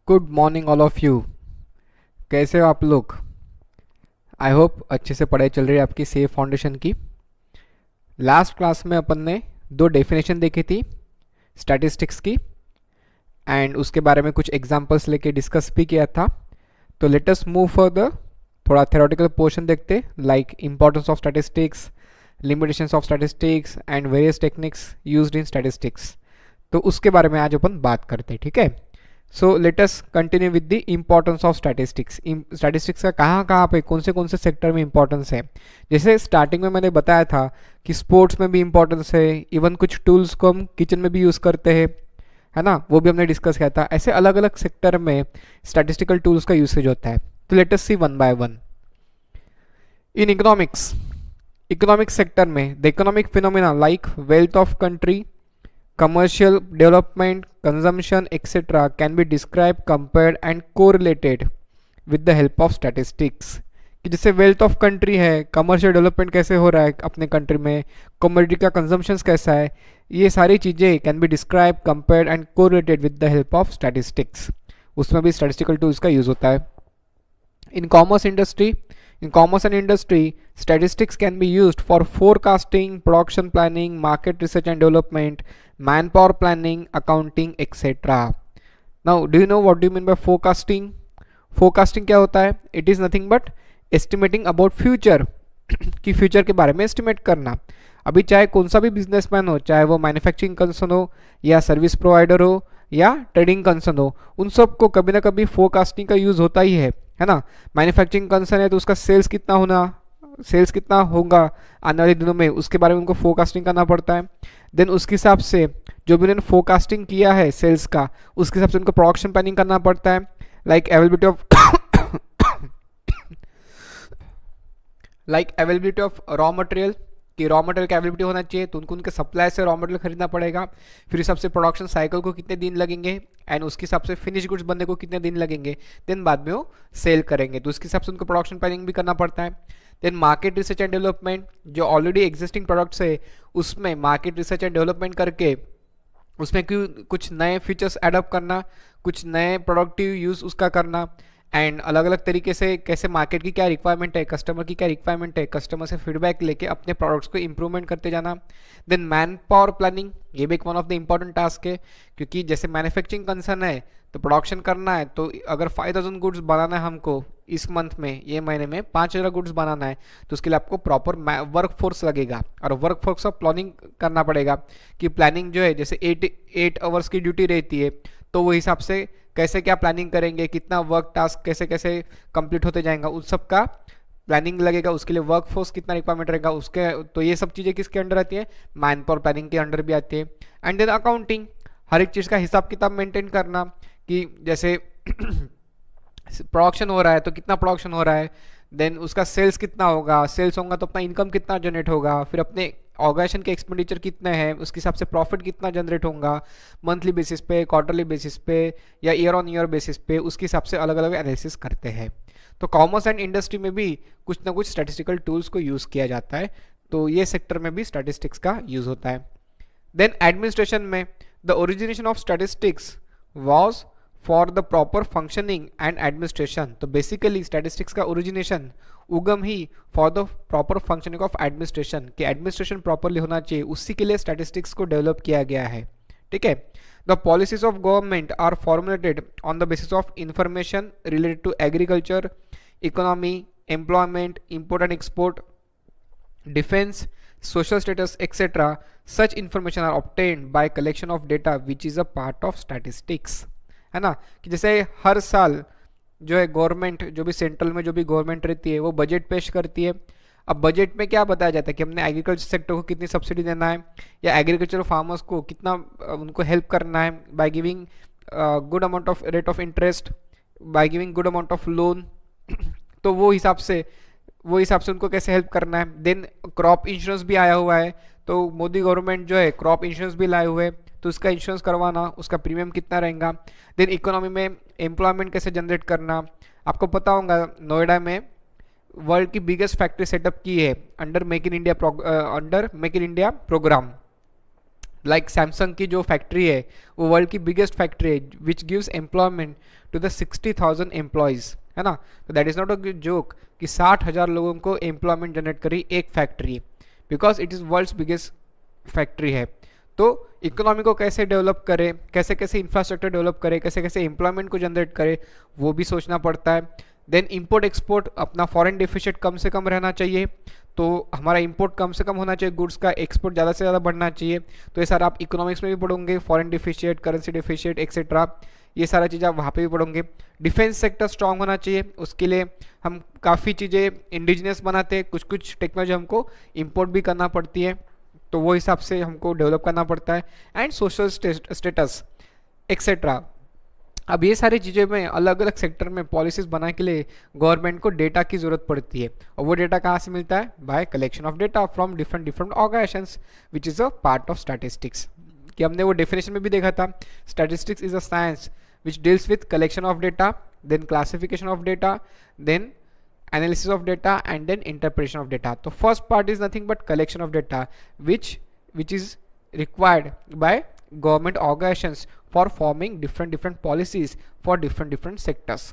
Good morning all of you. कैसे हो आप लोग? आई होप अच्छे से पढ़ाई चल रही है आपकी सेफ फाउंडेशन की। लास्ट क्लास में अपन ने दो डेफिनेशन देखी थी स्टैटिस्टिक्स की, एंड उसके बारे में कुछ एग्जांपल्स लेके डिस्कस भी किया था। तो लेट अस मूव फर्दर, थोड़ा थ्योरेटिकल पोर्शन देखते, like importance of statistics, limitations of statistics and various techniques used in statistics. तो उसके बारे में आज अपन बात करते हैं, ठीक है। So let us continue with the importance of statistics. Statistics का कहाँ पे कौन से सेक्टर में इंपॉर्टेंस है। जैसे स्टार्टिंग में मैंने बताया था कि स्पोर्ट्स में भी इंपॉर्टेंस है, इवन कुछ टूल्स को हम किचन में भी यूज़ करते हैं, है ना, वो भी हमने डिस्कस किया था। ऐसे अलग अलग सेक्टर में स्टैटिस्टिकल टूल्स का यूसेज होता है। तो let us see one by one. In economics, economic sector में the economic phenomena like wealth of country, commercial development, consumption, etc. can be described, compared and correlated with the help of statistics। कि जैसे wealth of country है, commercial development कैसे हो रहा है अपने country में, कमोडिटी का कंजम्पशन कैसा है, ये सारी चीज़ें can be describe, compared and correlated with the help of statistics. उसमें भी स्टैटिस्टिकल टूल्स का यूज़ होता है। In commerce industry, in commerce and industry, statistics can be used for forecasting, production planning, market research and development, manpower planning, accounting, etc. Now, do you know what do you mean by forecasting? Forecasting क्या होता है? It is nothing but estimating about future कि future के बारे में estimate करना। अभी चाहे कौन सा भी बिजनेसमैन हो, चाहे वो मैन्युफैक्चरिंग कंसर्न हो या सर्विस प्रोवाइडर हो या ट्रेडिंग कंसर्न हो, उन सब को कभी ना कभी फोरकास्टिंग का यूज़ होता ही है ना। मैन्युफैक्चरिंग कंसर्न है तो उसका सेल्स कितना होगा आने वाले दिनों में, उसके बारे में उनको फोरकास्टिंग करना पड़ता है। देन उसके हिसाब से जो भी उन्होंने फोरकास्टिंग किया है सेल्स का, उसके हिसाब से उनको प्रोडक्शन प्लानिंग करना पड़ता है। Like availability of raw material, कि रॉ मटेरियल का अवेलेबिलिटी होना चाहिए, तो उनको उनके सप्लाई से रॉ मटेरियल खरीदना पड़ेगा। फिर इस हिसाब से प्रोडक्शन साइकिल को कितने दिन लगेंगे, एंड उसके हिसाब से फिनिश गुड्स बनने को कितने दिन लगेंगे, देन बाद में वो सेल करेंगे, तो उसके हिसाब से उनको प्रोडक्शन प्लानिंग भी करना पड़ता है। Then market research and development, जो ऑलरेडी एग्जिस्टिंग प्रोडक्ट्स है उसमें मार्केट रिसर्च एंड डेवलपमेंट करके उसमें कुछ नए फीचर्स एडअप करना, कुछ नए प्रोडक्टिव यूज़ उसका करना, एंड अलग अलग तरीके से कैसे मार्केट की क्या रिक्वायरमेंट है, कस्टमर की क्या रिक्वायरमेंट है, कस्टमर से फीडबैक लेके अपने प्रोडक्ट्स को इंप्रूवमेंट करते जाना। देन मैन पावर प्लानिंग, ये भी एक one of the important task है, क्योंकि जैसे मैन्युफैक्चरिंग कंसर्न है तो प्रोडक्शन करना है, तो अगर 5000 गुड्स बनाना है हमको इस मंथ में, ये महीने में 5000 गुड्स बनाना है, तो उसके लिए आपको प्रॉपर वर्क फोर्स लगेगा, और वर्क फोर्स का प्लानिंग करना पड़ेगा। कि प्लानिंग जो है जैसे 8 आवर्स की ड्यूटी रहती है, तो वो हिसाब से कैसे क्या प्लानिंग करेंगे, कितना वर्क टास्क कैसे कैसे कंप्लीट होते जाएगा, उस सब का प्लानिंग लगेगा। उसके लिए वर्क फोर्स कितना रिक्वायरमेंट रहेगा उसके, तो ये सब चीज़ें किसके अंडर आती है, मैन पावर प्लानिंग के अंडर भी आती है। एंड देन अकाउंटिंग, हर एक चीज़ का हिसाब किताब मेंटेन करना, कि जैसे प्रोडक्शन हो रहा है तो कितना प्रोडक्शन हो रहा है, देन उसका सेल्स कितना होगा, सेल्स होगा तो अपना इनकम कितना जनरेट होगा, फिर अपने ऑर्गेनाइजेशन के एक्सपेंडिचर कितने हैं, उसके हिसाब से प्रॉफिट कितना जनरेट होगा, मंथली बेसिस पे, क्वार्टरली बेसिस पे या ईयर ऑन ईयर बेसिस पे, उसके हिसाब से अलग अलग एनालिसिस करते हैं। तो कॉमर्स एंड इंडस्ट्री में भी कुछ ना कुछ स्टैटिस्टिकल टूल्स को यूज़ किया जाता है, तो ये सेक्टर में भी स्टैटिस्टिक्स का यूज़ होता है। देन एडमिनिस्ट्रेशन में the origination of statistics was for the proper functioning and administration. तो बेसिकली स्टैटिस्टिक्स का origination, Ugam he for the proper functioning of administration, कि एडमिनिस्ट्रेशन प्रॉपरली होना चाहिए, उसी के लिए स्टैटिस्टिक्स को डेवलप किया गया है, ठीक है। The policies of government are formulated on the basis of information related to agriculture, economy, employment, import and export, defence, social status, etc. Such information are obtained by collection of data which is a part of statistics, है ना। कि जैसे हर साल जो है government, जो भी central में जो भी गवर्नमेंट रहती है वो बजट पेश करती है। अब बजट में क्या बताया जाता है कि हमने एग्रीकल्चर सेक्टर को कितनी सब्सिडी देना है, या एग्रीकल्चर फार्मर्स को कितना उनको हेल्प करना है by giving good amount of rate of interest, by giving good amount of loan तो वो हिसाब से उनको कैसे हेल्प करना है। देन क्रॉप इंश्योरेंस भी आया हुआ है, तो मोदी गवर्नमेंट जो है क्रॉप इंश्योरेंस भी लाए हुए हैं, तो उसका इंश्योरेंस करवाना, उसका प्रीमियम कितना रहेगा। देन इकोनॉमी में एम्प्लॉयमेंट कैसे जनरेट करना, आपको पता होगा नोएडा में वर्ल्ड की बिगेस्ट फैक्ट्री सेटअप की है under make in India programme. Like Samsung की जो फैक्ट्री है वो वर्ल्ड की बिगेस्ट फैक्ट्री है which gives employment to the 60,000 employees, है ना। तो that is not a joke कि 60,000 लोगों को एम्प्लॉयमेंट जनरेट करी एक फैक्ट्री, because it is world's biggest factory है। तो इकोनॉमी को कैसे डेवलप करे, कैसे कैसे इंफ्रास्ट्रक्चर डेवलप करे, कैसे कैसे एम्प्लॉयमेंट को जनरेट करे, वो भी सोचना पड़ता है। देन इंपोर्ट एक्सपोर्ट, अपना फॉरेन डिफिसिट कम से कम रहना चाहिए, तो हमारा इंपोर्ट कम से कम होना चाहिए गुड्स का, एक्सपोर्ट ज़्यादा से ज़्यादा बढ़ना चाहिए। तो ये सारा आप इकोनॉमिक्स में भी पढ़ोगे, foreign deficit, currency deficit etcetera, ये सारा चीज़ आप वहाँ पे भी पढ़ोगे। डिफेंस सेक्टर स्ट्रांग होना चाहिए, उसके लिए हम काफ़ी चीज़ें इंडिजिनियस बनाते हैं, कुछ कुछ टेक्नोलॉजी हमको इंपोर्ट भी करना पड़ती है, तो वो हिसाब से हमको डेवलप करना पड़ता है। And social status etcetera. अब ये सारी चीज़ें में अलग अलग सेक्टर में पॉलिसीज बनाने के लिए गवर्नमेंट को डेटा की ज़रूरत पड़ती है, और वो डेटा कहाँ से मिलता है? By collection of data from different different organisations which is a part of statistics. कि हमने वो डेफिनेशन में भी देखा था, statistics is a science which deals with collection of data, then classification of data, then analysis of data, and then interpretation of data. तो first part is nothing but collection of data which is required by government organizations for forming different policies for different sectors.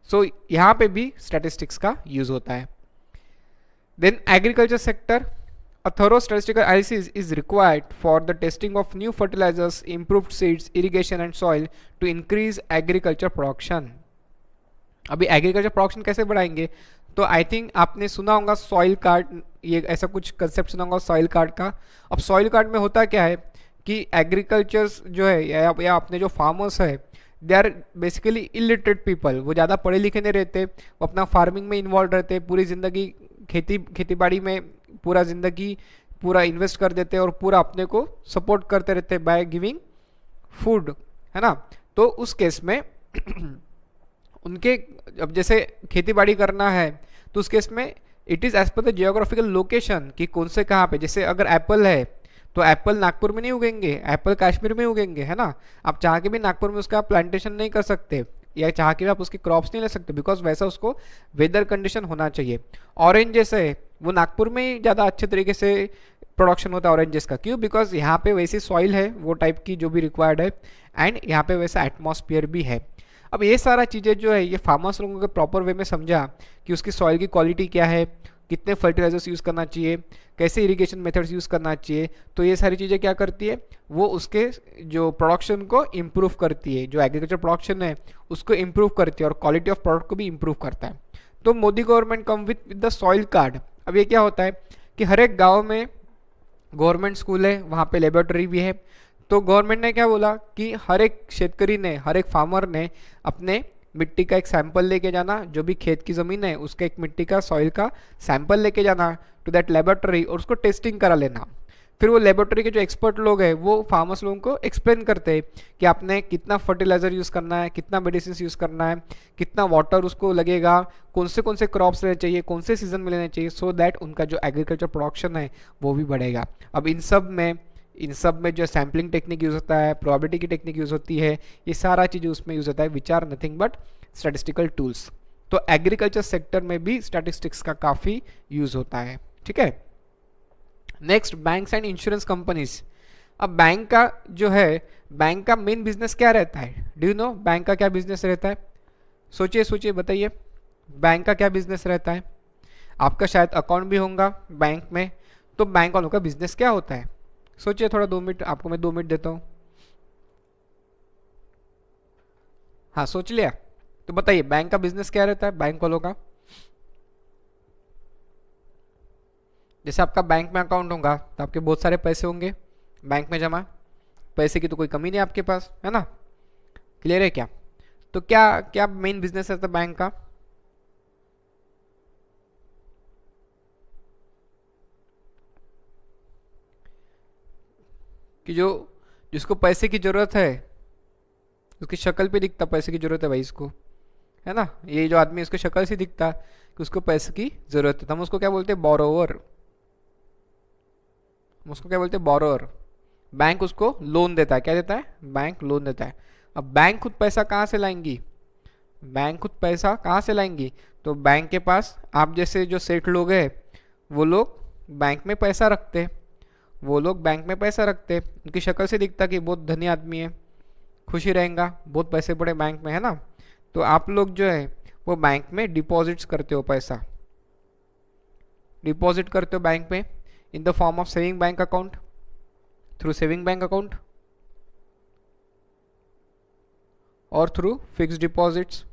So यहाँ पे भी statistics का use होता है। Then agriculture sector, a thorough statistical analysis is required for the testing of new fertilizers, improved seeds, irrigation and soil to increase agriculture production. अभी agriculture production कैसे बढ़ाएंगे? तो आई थिंक आपने सुना होगा सॉइल कार्ड, ये ऐसा कुछ कंसेप्ट सुना होगा सॉइल कार्ड का। अब सॉइल कार्ड में होता क्या है कि एग्रीकल्चर जो है या अपने जो फार्मर्स है, they are basically illiterate people, वो ज़्यादा पढ़े लिखे नहीं रहते, वो अपना फार्मिंग में इन्वॉल्व रहते, पूरी ज़िंदगी खेती बाड़ी में पूरा इन्वेस्ट कर देते और पूरा अपने को सपोर्ट करते रहते बाय गिविंग फूड, है ना। तो उस केस में उनके अब जैसे खेती बाड़ी करना है तो उस केस में it is as per the geographical location कि कौन से कहाँ पे, जैसे अगर एप्पल है तो एप्पल नागपुर में नहीं उगेंगे, एप्पल कश्मीर में उगेंगे, है ना। आप चाह के भी नागपुर में उसका प्लांटेशन नहीं कर सकते, या चाह के भी आप उसकी क्रॉप्स नहीं ले सकते, बिकॉज वैसा उसको वेदर कंडीशन होना चाहिए। ऑरेंज जैसे है वो नागपुर में ही ज़्यादा अच्छे तरीके से प्रोडक्शन होता है ऑरेंजेस का, क्यों? बिकॉज यहाँ पे वैसी सॉइल है वो टाइप की जो भी रिक्वायर्ड है, एंड यहाँ पे वैसा एटमॉस्फेयर भी है। अब ये सारा चीज़ें जो है ये फार्मर्स लोगों को प्रॉपर वे में समझा कि उसकी सॉइल की क्वालिटी क्या है, कितने फर्टिलाइजर्स यूज़ करना चाहिए, कैसे इरिगेशन मेथड्स यूज़ करना चाहिए, तो ये सारी चीज़ें क्या करती है, वो उसके जो प्रोडक्शन को इम्प्रूव करती है, जो एग्रीकल्चर प्रोडक्शन है उसको इम्प्रूव करती है और क्वालिटी ऑफ प्रोडक्ट को भी इम्प्रूव करता है। तो Modi government come with the soil card. अब ये क्या होता है कि हर एक गाँव में गवर्नमेंट स्कूल है, वहाँ पे लेबोरेटरी भी है, तो गवर्नमेंट ने क्या बोला कि हर एक शेतकरी ने, हर एक फार्मर ने अपने मिट्टी का एक सैंपल लेके जाना, जो भी खेत की ज़मीन है उसका एक मिट्टी का सॉइल का सैंपल लेके जाना टू दैट लेबोरेटरी और उसको टेस्टिंग करा लेना। फिर वो लेबोरेटरी के जो एक्सपर्ट लोग हैं वो फार्मर्स लोगों को एक्सप्लेन करते हैं कि आपने कितना फर्टिलाइजर यूज़ करना है, कितना मेडिसिन यूज़ करना है, कितना वाटर उसको लगेगा, कौन से क्रॉप्स लेने चाहिए, कौन से सीजन में लेने चाहिए, सो दैट उनका जो एग्रीकल्चर प्रोडक्शन है वो भी बढ़ेगा। अब इन सब में जो सैम्पलिंग टेक्निक यूज़ होता है, प्रोबेबिलिटी की टेक्निक यूज़ होती है, ये सारा चीज़ उसमें यूज़ होता है, which are nothing but statistical tools. तो एग्रीकल्चर सेक्टर में भी स्टैटिस्टिक्स का काफ़ी यूज़ होता है, ठीक है। Next, banks and insurance companies. अब बैंक का जो है, बैंक का मेन बिजनेस क्या रहता है? डू यू नो बैंक का क्या बिजनेस रहता है? सोचिए बताइए, बैंक का क्या बिजनेस रहता है? आपका शायद अकाउंट भी होगा बैंक में, तो बैंक वालों का बिजनेस क्या होता है? सोचिए थोड़ा, 2 मिनट आपको मैं 2 मिनट देता हूँ। हाँ, सोच लिया? तो बताइए बैंक का बिजनेस क्या रहता है बैंक वालों का? जैसे आपका बैंक में अकाउंट होगा तो आपके बहुत सारे पैसे होंगे बैंक में जमा, पैसे की तो कोई कमी नहीं आपके पास, है ना। क्लियर है क्या? तो क्या क्या मेन बिजनेस रहता है बैंक का? कि जिसको पैसे की जरूरत है उसकी शक्ल पे दिखता पैसे की जरूरत है भाई इसको, है ना। ये जो आदमी उसकी शक्ल से दिखता कि उसको पैसे की जरूरत है, तो हम उसको क्या बोलते हैं? बोरोवर। हम उसको क्या बोलते हैं? बोरोवर। बैंक उसको लोन देता है, क्या देता है? बैंक लोन देता है। अब बैंक खुद पैसा कहाँ से लाएंगी? बैंक खुद पैसा कहाँ से लाएंगी? तो बैंक के पास आप जैसे जो सेठ लोग हैं वो लोग बैंक में पैसा रखते हैं, वो लोग बैंक में पैसा रखते, उनकी शक्ल से दिखता कि बहुत धनी आदमी है, खुशी रहेगा, बहुत पैसे पड़े बैंक में, है ना। तो आप लोग जो है वो बैंक में डिपॉजिट्स करते हो, पैसा डिपॉजिट करते हो बैंक में in the form of saving bank account, through saving bank account और थ्रू फिक्स्ड डिपॉजिट्स,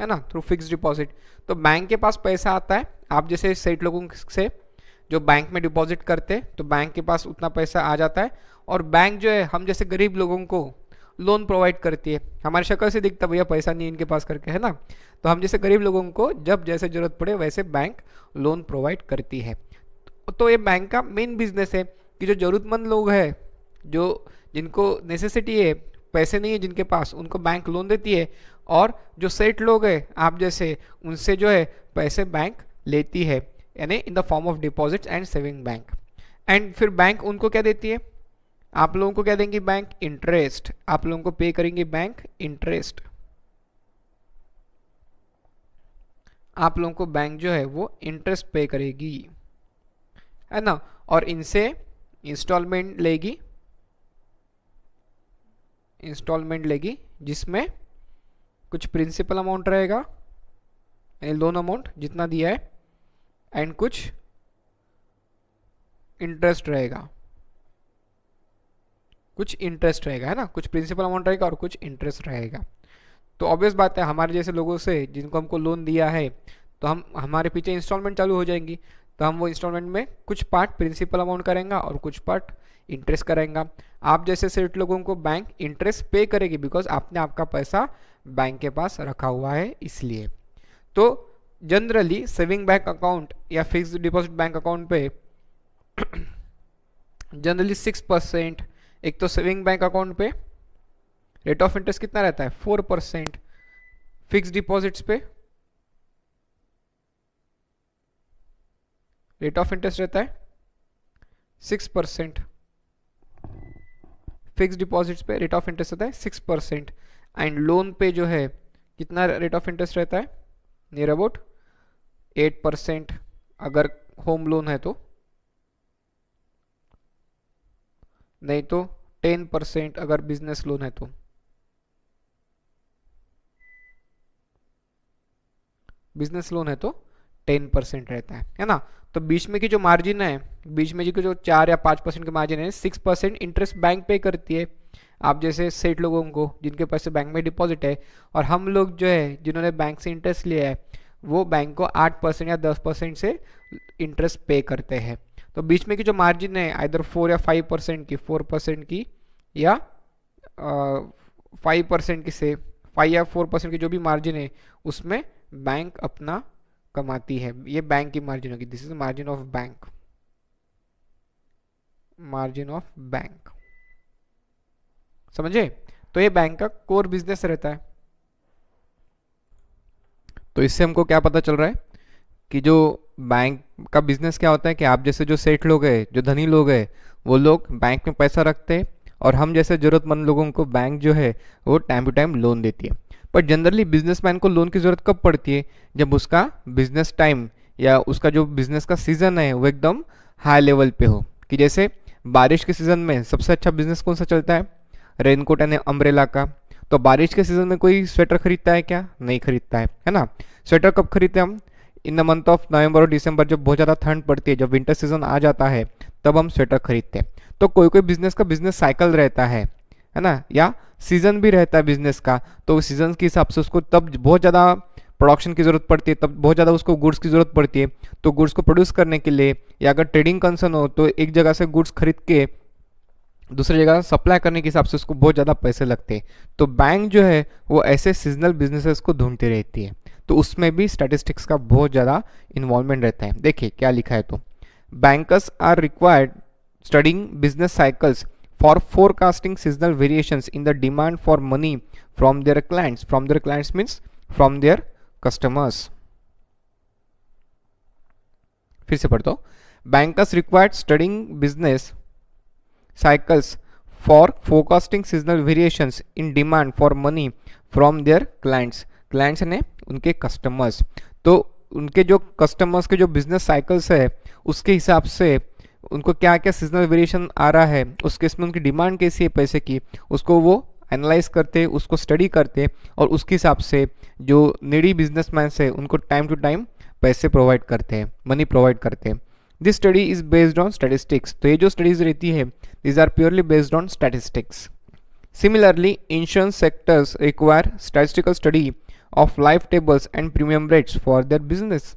है ना, थ्रू फिक्स्ड डिपॉजिट। तो बैंक के पास पैसा आता है, आप जैसे सेठ लोगों से जो बैंक में डिपॉजिट करते, तो बैंक के पास उतना पैसा आ जाता है और बैंक जो है हम जैसे गरीब लोगों को लोन प्रोवाइड करती है। हमारी शक्ल से दिखता भैया पैसा नहीं इनके पास करके, है ना। तो हम जैसे गरीब लोगों को जब जैसे जरूरत पड़े वैसे बैंक लोन प्रोवाइड करती है। तो ये बैंक का मेन बिजनेस है कि जो जरूरतमंद लोग हैं, जो जिनको नेसेसिटी है, पैसे नहीं है जिनके पास, उनको बैंक लोन देती है। और जो सेठ लोग हैं आप जैसे, उनसे जो है पैसे बैंक लेती है, यानी in the form of deposits and saving bank. And फिर बैंक उनको क्या देती है, आप लोगों को क्या देंगी बैंक, इंटरेस्ट। आप लोगों को पे करेंगे बैंक इंटरेस्ट, आप लोगों को बैंक जो है वो इंटरेस्ट पे करेगी, है ना। और इनसे इंस्टॉलमेंट लेगी, जिसमें कुछ प्रिंसिपल अमाउंट रहेगा, यानी लोन अमाउंट जितना दिया है, एंड कुछ इंटरेस्ट रहेगा, है ना, कुछ प्रिंसिपल अमाउंट रहेगा और कुछ इंटरेस्ट रहेगा। तो ऑब्वियस बात है हमारे जैसे लोगों से जिनको हमको लोन दिया है, तो हमारे पीछे इंस्टॉलमेंट चालू हो जाएंगी, तो हम वो इंस्टॉलमेंट में कुछ पार्ट प्रिंसिपल अमाउंट करेंगे और कुछ पार्ट इंटरेस्ट करेंगे। आप जैसे सेठ लोगों को बैंक इंटरेस्ट पे करेगी, बिकॉज आपने आपका पैसा बैंक के पास रखा हुआ है इसलिए। तो जनरली सेविंग बैंक अकाउंट या फिक्स्ड डिपॉजिट बैंक अकाउंट पे जनरली 6%, एक तो सेविंग बैंक अकाउंट पे रेट ऑफ इंटरेस्ट कितना रहता है 4%, फिक्स्ड डिपॉजिट्स पे रेट ऑफ इंटरेस्ट रहता है 6%, फिक्स्ड डिपॉजिट्स पे रेट ऑफ इंटरेस्ट रहता है 6%, एंड लोन पे जो है कितना रेट ऑफ इंटरेस्ट रहता है, नियर अबाउट 8% अगर होम लोन है तो, नहीं तो 10% अगर बिजनेस लोन है तो। बिजनेस लोन है तो 10% रहता है ना। तो बीच में की जो मार्जिन है, बीच में की जो 4 या 5% की मार्जिन है, 6% इंटरेस्ट बैंक पे करती है आप जैसे सेठ लोगों को जिनके पैसे बैंक में डिपॉजिट है, और हम लोग जो है जिन्होंने बैंक से इंटरेस्ट लिया है वो बैंक को 8% या 10% से इंटरेस्ट पे करते हैं। तो बीच में की जो मार्जिन है आइदर 4 या 5% की, 4% की या 5% की, से 5 या 4% की जो भी मार्जिन है उसमें बैंक अपना कमाती है। ये बैंक की मार्जिन होगी, this is margin of bank, margin of bank, समझे। तो ये बैंक का कोर बिजनेस रहता है। तो इससे हमको क्या पता चल रहा है कि जो बैंक का बिजनेस क्या होता है कि आप जैसे जो सेठ लोग हैं, जो धनी लोग हैं, वो लोग बैंक में पैसा रखते हैं और हम जैसे जरूरतमंद लोगों को बैंक जो है वो टाइम टू टाइम लोन देती है। पर जनरली बिजनेसमैन को लोन की ज़रूरत कब पड़ती है, जब उसका बिजनेस टाइम या उसका जो बिजनेस का सीज़न है वो एकदम हाई लेवल पे हो। कि जैसे बारिश के सीज़न में सबसे अच्छा बिजनेस कौन सा चलता है, रेनकोट यानी अम्ब्रेला का। तो बारिश के सीज़न में कोई स्वेटर खरीदता है क्या, नहीं खरीदता है ना। स्वेटर कब खरीदते हैं हम, in the month of November और दिसंबर, जब बहुत ज़्यादा ठंड पड़ती है, जब विंटर सीजन आ जाता है तब हम स्वेटर खरीदते हैं। तो कोई कोई बिजनेस का बिजनेस साइकिल रहता है ना, या सीजन भी रहता है बिजनेस का। तो सीजन के हिसाब से उसको तब बहुत ज़्यादा प्रोडक्शन की ज़रूरत पड़ती है, तब बहुत ज़्यादा उसको गुड्स की ज़रूरत पड़ती है। तो गुड्स को प्रोड्यूस करने के लिए या अगर ट्रेडिंग कंसर्न हो तो एक जगह से गुड्स खरीद के दूसरी जगह सप्लाई करने के हिसाब से उसको बहुत ज़्यादा पैसे लगते हैं। तो बैंक जो है वो ऐसे सीजनल बिजनेसेस को ढूंढती रहती है। तो उसमें भी स्टैटिस्टिक्स का बहुत ज़्यादा इन्वॉल्वमेंट रहता है। देखिए क्या लिखा है, तो bankers are required studying business cycles for forecasting seasonal variations in the demand for money from their clients. From their clients means from their customers. फिर से पढ़ता हूँ, bankers required studying business cycles for forecasting seasonal variations in demand for money from their clients। clients ने उनके customers। तो उनके जो customers के जो बिजनेस साइकिल्स है उसके हिसाब से उनको क्या क्या सीजनल वेरिएशन आ रहा है, उस केस में उनकी डिमांड कैसी है पैसे की, उसको वो एनालाइज करते, उसको स्टडी करते और उसके हिसाब से जो नीडी बिजनेसमैन है उनको टाइम टू टाइम पैसे प्रोवाइड करते हैं, मनी प्रोवाइड करते हैं। This study is based on statistics. तो ये जो स्टडीज रहती है these are purely based on statistics. Similarly insurance sectors require statistical study of life tables and premium rates for their business.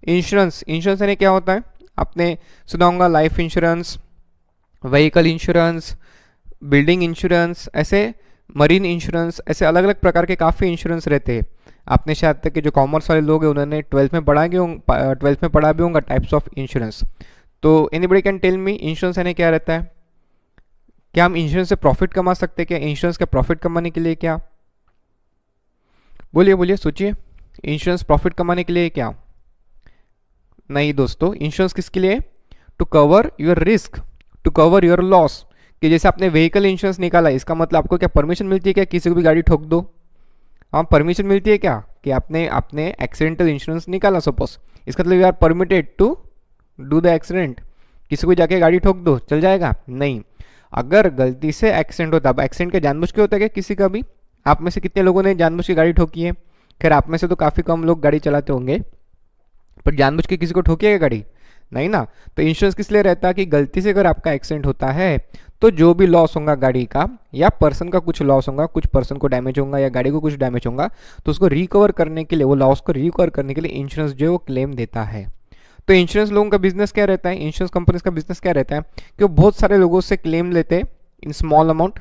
Insurance यानी क्या होता है, आपने सुना होगा life insurance, vehicle insurance, building insurance, ऐसे मरीन इंश्योरेंस, ऐसे अलग अलग प्रकार के काफ़ी इंश्योरेंस रहते हैं। आपने शायद तक के जो कॉमर्स वाले लोग हैं उन्होंने 12th में पढ़ा भी होगा टाइप्स ऑफ इंश्योरेंस। तो anybody can tell me insurance यानी क्या रहता है? क्या हम इंश्योरेंस से प्रॉफिट कमा सकते हैं? क्या इंश्योरेंस का प्रॉफिट कमाने के लिए क्या? बोलिए सोचिए, इंश्योरेंस प्रॉफिट कमाने के लिए क्या? नहीं दोस्तों, इंश्योरेंस किसके लिए? To cover your risk, to cover your loss. कि जैसे आपने व्हीकल इंश्योरेंस निकाला, इसका मतलब आपको क्या परमिशन मिलती है क्या किसी को भी गाड़ी ठोक दो? हाँ, परमिशन मिलती है क्या कि आपने एक्सीडेंटल इंश्योरेंस निकाला सपोज, इसका मतलब you are permitted to do the accident. किसी को जाके गाड़ी ठोक दो, चल जाएगा? नहीं। अगर गलती से एक्सीडेंट होता है, अब एक्सीडेंट क्या जानबूझ के होता है क्या किसी का भी? आप में से कितने लोगों ने जानबूझ के गाड़ी ठोकी है? खैर आप में से तो काफ़ी कम लोग गाड़ी चलाते होंगे, पर जानबूझ के किसी को ठोकिएगा गाड़ी? नहीं ना। तो इंश्योरेंस किस लिए रहता है कि गलती से अगर आपका एक्सीडेंट होता है तो जो भी लॉस होगा गाड़ी का या पर्सन का कुछ लॉस होगा, कुछ पर्सन को डैमेज होगा या गाड़ी को कुछ डैमेज होगा, तो उसको रिकवर करने के लिए, वो लॉस को रिकवर करने के लिए इंश्योरेंस जो है वो क्लेम देता है। तो इंश्योरेंस लोगों का बिजनेस क्या रहता है, इंश्योरेंस कंपनीज का बिजनेस क्या रहता है कि वो बहुत सारे लोगों से क्लेम लेते इन स्मॉल अमाउंट,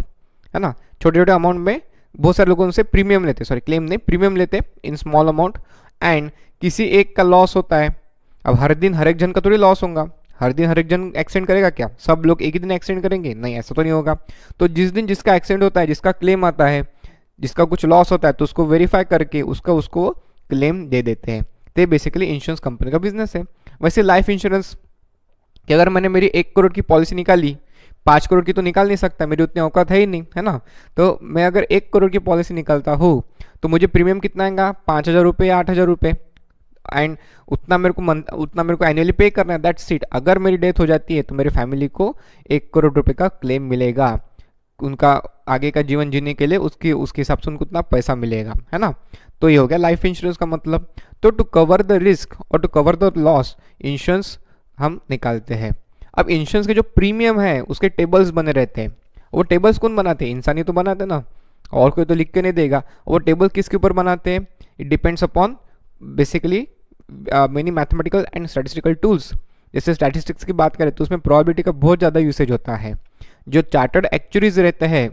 है ना, छोटे छोटे अमाउंट में बहुत सारे लोगों से प्रीमियम लेते, सॉरी क्लेम नहीं, प्रीमियम लेते इन स्मॉल अमाउंट। एंड किसी एक का लॉस होता है, अब हर दिन हर एक जन का थोड़ी लॉस होगा, हर दिन हर एक जन एक्सीडेंट करेगा क्या? सब लोग एक ही दिन एक्सीडेंट करेंगे? नहीं, ऐसा तो नहीं होगा। तो जिस दिन जिसका एक्सीडेंट होता है, जिसका क्लेम आता है, जिसका कुछ लॉस होता है, तो उसको वेरीफाई करके उसको क्लेम दे देते हैं। तो बेसिकली इंश्योरेंस कंपनी का बिजनेस है। वैसे लाइफ इंश्योरेंस कि अगर मैंने मेरी 1 करोड़ की पॉलिसी निकाली, 5 करोड़ की तो निकाल नहीं सकता, मेरी उतनी औकात है ही नहीं, है ना। तो मैं अगर 1 करोड़ की पॉलिसी निकालता हूँ तो मुझे प्रीमियम कितना आएगा? 5,000 रुपये या 8,000 रुपये। एंड उतना मेरे को एनुअली पे करना है, दैट्स इट। अगर मेरी डेथ हो जाती है तो मेरे फैमिली को 1 करोड़ रुपए का क्लेम मिलेगा, उनका आगे का जीवन जीने के लिए उसके हिसाब से उनको उतना पैसा मिलेगा, है ना। तो ये हो गया लाइफ इंश्योरेंस का मतलब। तो टू कवर द रिस्क और to cover the loss insurance हम निकालते हैं। अब इंश्योरेंस के जो प्रीमियम है उसके टेबल्स बने रहते हैं। वो टेबल्स कौन बनाते हैं? इंसान ही तो बनाते हैं ना, और कोई तो लिख के नहीं देगा। वो टेबल किसके ऊपर बनाते हैं? It depends upon basically many mathematical and statistical tools. जैसे स्टैटिस्टिक्स की बात करें तो उसमें प्रोबेबिलिटी का बहुत ज़्यादा यूसेज होता है। जो चार्टर्ड एक्चुअरीज रहते हैं,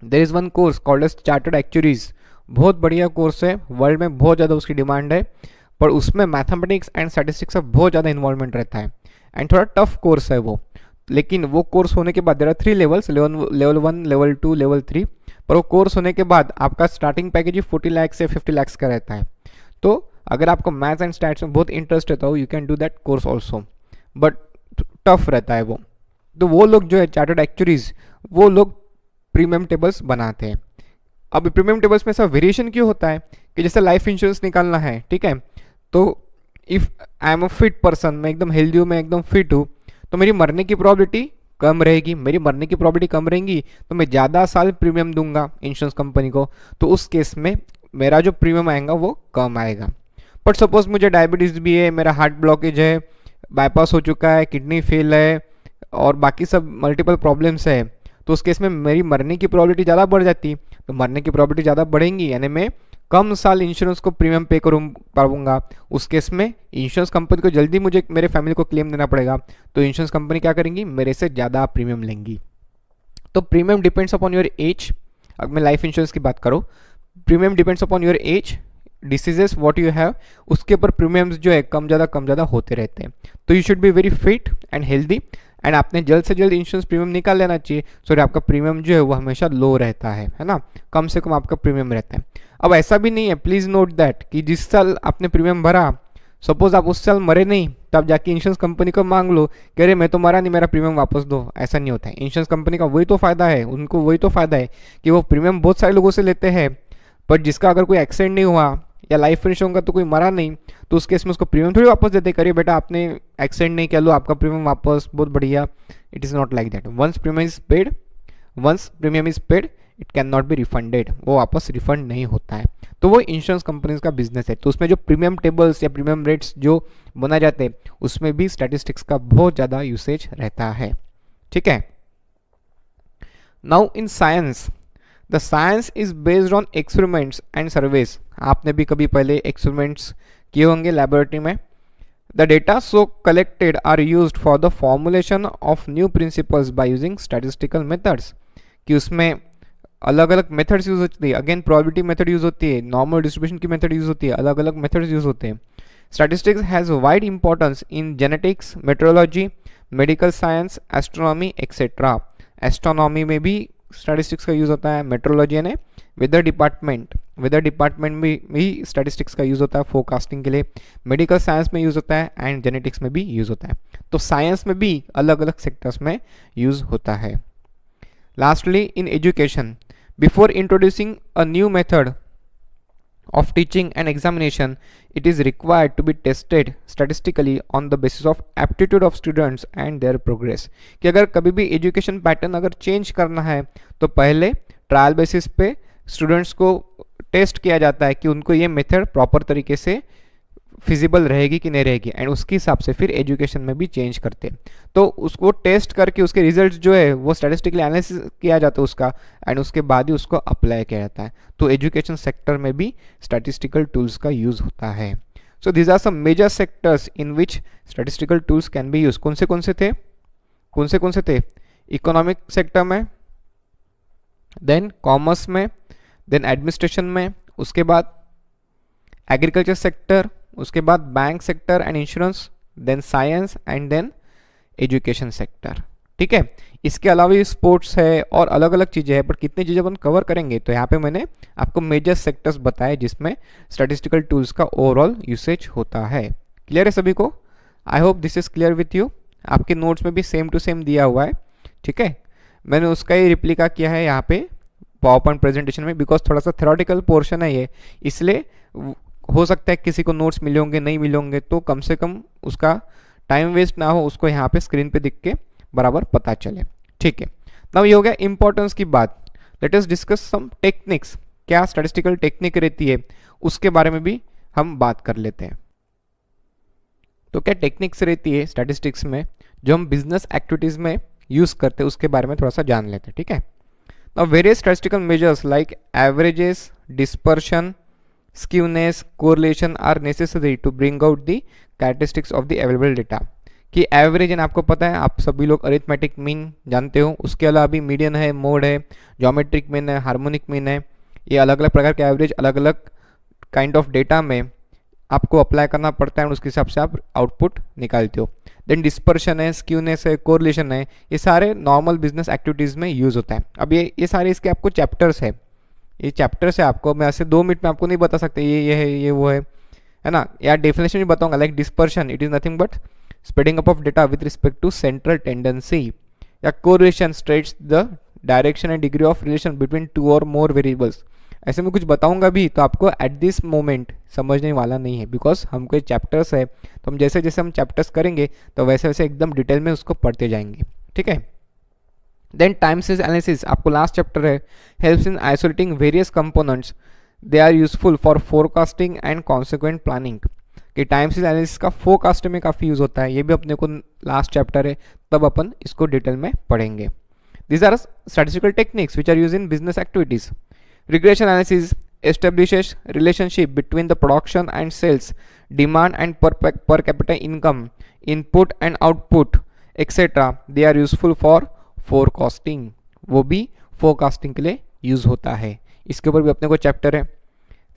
there is one course called as chartered actuaries, बहुत बढ़िया कोर्स है, वर्ल्ड में बहुत ज़्यादा उसकी डिमांड है, पर उसमें मैथमेटिक्स एंड स्टैटिस्टिक्स का बहुत ज़्यादा इन्वॉल्वमेंट रहता है एंड थोड़ा टफ कोर्स है वो। लेकिन वो कोर्स होने के बाद there are 3 levels, level 1, level 2, level 3। पर वो कोर्स होने के बाद आपका स्टार्टिंग पैकेज ही 40 लाख से 50 लाख का रहता है। तो अगर आपको मैथ्स एंड स्टैट्स में बहुत इंटरेस्ट रहता हो, you can do that course also, but tough रहता है वो। तो वो लोग जो है चार्टर्ड एक्चुअरीज, वो लोग प्रीमियम टेबल्स बनाते हैं। अब प्रीमियम टेबल्स में ऐसा वेरिएशन क्यों होता है कि जैसे लाइफ इंश्योरेंस निकालना है, ठीक है, तो if I am a fit person, मैं एकदम हेल्दी हूँ, मैं एकदम फिट हूँ, तो मेरी मरने की प्रॉबिलिटी कम रहेगी। मेरी मरने की प्रॉबिलिटी कम रहेगी तो मैं ज़्यादा साल प्रीमियम दूंगा इंश्योरेंस कंपनी को, तो उस केस में मेरा जो प्रीमियम आएगा वो कम आएगा। बट सपोज मुझे डायबिटीज़ भी है, मेरा हार्ट ब्लॉकेज है, बाईपास हो चुका है, किडनी फेल है और बाकी सब मल्टीपल प्रॉब्लम्स है, तो उस केस में मेरी मरने की प्रॉबिलिटी ज़्यादा बढ़ जाती। तो मरने की प्रॉबिलिटी ज़्यादा बढ़ेंगी यानी मैं कम साल इंश्योरेंस को प्रीमियम पे पाऊंगा। उस केस में इंश्योरेंस कंपनी को जल्दी मुझे मेरे फैमिली को क्लेम देना पड़ेगा, तो इंश्योरेंस कंपनी क्या करेंगी? मेरे से ज़्यादा प्रीमियम लेंगी। तो premium depends upon your age. अगर मैं लाइफ इंश्योरेंस की बात करूँ, premium depends upon your age, diseases what you have, उसके ऊपर प्रीमियम्स जो है कम ज़्यादा होते रहते हैं। तो you should be very fit and healthy and आपने जल्द से जल्द इंश्योरेंस प्रीमियम निकाल लेना चाहिए, सो आपका प्रीमियम जो है वो हमेशा लो रहता है ना, कम से कम आपका प्रीमियम रहता है। अब ऐसा भी नहीं है, प्लीज़ नोट दैट, कि जिस साल आपने प्रीमियम भरा, सपोज आप उस साल मरे नहीं, तो आप जाके इंश्योरेंस कंपनी को मांग लो कि अरे मैं तो मरा नहीं, मेरा प्रीमियम वापस दो। ऐसा नहीं होता है। इंश्योरेंस कंपनी का वही तो फ़ायदा है, उनको वही तो फ़ायदा है कि वो प्रीमियम बहुत सारे लोगों से लेते हैं, पर जिसका अगर कोई एक्सीडेंट नहीं हुआ, या लाइफ इंश्योरेंस का तो कोई मरा नहीं, तो उस केस में उसको प्रीमियम थोड़ी वापस देते, करिए बेटा आपने एक्सीडेंट नहीं किया, लो आपका प्रीमियम वापस, बहुत बढ़िया। It is not like that. Once premium is paid it can not be refunded, वो वापस रिफंड नहीं होता है। तो वो इंश्योरेंस कंपनीज का बिजनेस है। तो उसमें जो प्रीमियम टेबल्स या प्रीमियम रेट्स जो बनाए जाते हैं उसमें भी स्टैटिस्टिक्स का बहुत ज़्यादा यूसेज रहता है, ठीक है। Now in science, the science is based on experiments and surveys. आपने भी कभी पहले एक्सपेरिमेंट्स किए होंगे लेबोरेटरी में। The data so collected are used for the formulation of new principles by using statistical methods, कि उसमें अलग अलग मेथड्स यूज होती है। अगेन प्रोबेबिलिटी मेथड यूज होती है, नॉर्मल डिस्ट्रीब्यूशन की मेथड यूज होती है, अलग अलग मेथड्स यूज होते हैं। Statistics has wide importance in genetics, metrology, medical science, astronomy etcetera. Astronomy में भी स्टैटिस्टिक्स का यूज़ होता है, मेट्रोलॉजी यानी वेदर डिपार्टमेंट में भी स्टैटिस्टिक्स का यूज़ होता है फोरकास्टिंग के लिए, मेडिकल साइंस में यूज़ होता है एंड जेनेटिक्स में भी यूज़ होता है। तो साइंस में भी अलग अलग सेक्टर्स में यूज़ होता है। Lastly in education, before introducing a new method of teaching and examination, it is required to be tested statistically on the basis of aptitude of students and their progress। कि अगर कभी भी education pattern अगर change करना है तो पहले trial basis पे स्टूडेंट्स को टेस्ट किया जाता है कि उनको ये मेथड प्रॉपर तरीके से फिजिबल रहेगी कि नहीं रहेगी, एंड उसके हिसाब से फिर एजुकेशन में भी चेंज करते हैं। तो उसको टेस्ट करके उसके रिजल्ट जो है वो स्टैटिस्टिकली एनालिसिस किया जाता है उसका, एंड उसके बाद ही उसको अप्लाई किया जाता है। तो एजुकेशन सेक्टर में भी स्टैटिस्टिकल टूल्स का यूज़ होता है। So these are some major sectors in which statistical tools can be use. कौन से थे? इकोनॉमिक सेक्टर में, देन कॉमर्स में, देन एडमिनिस्ट्रेशन में, उसके बाद एग्रीकल्चर सेक्टर, उसके बाद bank sector and insurance, then science and then education sector, ठीक है। इसके अलावा भी स्पोर्ट्स है और अलग अलग चीज़ें हैं, पर कितनी चीज़ें अपन कवर करेंगे, तो यहाँ पे मैंने आपको मेजर सेक्टर्स बताए जिसमें स्टैटिस्टिकल टूल्स का ओवरऑल यूसेज होता है। क्लियर है सभी को? I hope this is clear with you. आपके नोट्स में भी सेम टू सेम दिया हुआ है, ठीक है। मैंने उसका ही रिप्लिका किया है यहाँ पे पावर पॉइंट प्रेजेंटेशन में, बिकॉज थोड़ा सा थ्योरेटिकल पोर्शन है ये, इसलिए हो सकता है किसी को नोट्स मिले होंगे, नहीं मिले होंगे, तो कम से कम उसका टाइम वेस्ट ना हो, उसको यहाँ पे स्क्रीन पे दिख के बराबर पता चले, ठीक है। नाउ ये हो गया इंपॉर्टेंस की बात। Let us discuss some techniques. क्या स्टैटिस्टिकल टेक्निक रहती है उसके बारे में भी हम बात कर लेते हैं। तो क्या टेक्निक्स रहती है स्टैटिस्टिक्स में जो हम बिजनेस एक्टिविटीज में यूज करते हैं, उसके बारे में थोड़ा सा जान लेते हैं, ठीक है। Now various statistical measures like averages, dispersion, skewness, correlation are necessary to bring out the characteristics of the available data। कि एवरेज आपको पता है, आप सभी लोग अरिथमेटिक मीन जानते हो, उसके अलावा भी मीडियन है, मोड है, ज्योमेट्रिक मीन है, हार्मोनिक मीन है। ये अलग अलग प्रकार के एवरेज अलग अलग काइंड ऑफ डेटा में आपको अप्लाई करना पड़ता है और उसके हिसाब से आप आउटपुट निकालते हो। देन डिस्पर्शन है, स्क्यूनेस है, कोरिलेशन है, ये सारे नॉर्मल बिजनेस एक्टिविटीज़ में यूज़ होता है। अब ये सारे इसके आपको चैप्टर्स है, ये चैप्टर से आपको मैं ऐसे 2 मिनट में आपको नहीं बता सकते ये है ये वो है ना। या डेफिनेशन भी बताऊंगा, like dispersion it is nothing but spreading up of data with respect to central tendency. या correlation states the direction and degree of relation between 2 और मोर वेरिएबल्स। ऐसे में कुछ बताऊंगा भी तो आपको एट दिस मोमेंट समझने वाला नहीं है, बिकॉज हमको ये चैप्टर्स है, तो हम जैसे जैसे हम चैप्टर्स करेंगे तो वैसे वैसे एकदम डिटेल में उसको पढ़ते जाएंगे, ठीक है। देन टाइम सीरीज एनालिसिस आपको लास्ट चैप्टर है, helps in isolating various components, they are useful for forecasting and consequent planning. कि टाइम सीरीज एनालिसिस का फोरकास्टिंग में काफ़ी यूज़ होता है, ये भी अपने को लास्ट चैप्टर है, तब अपन इसको डिटेल में पढ़ेंगे। These are statistical techniques which are use in business activities. Regression analysis establishes relationship between the production and sales, demand and per capita income, input and output etc. they are useful for forecasting। वो भी forecasting के लिए use होता है। इसके ऊपर भी अपने को चैप्टर है।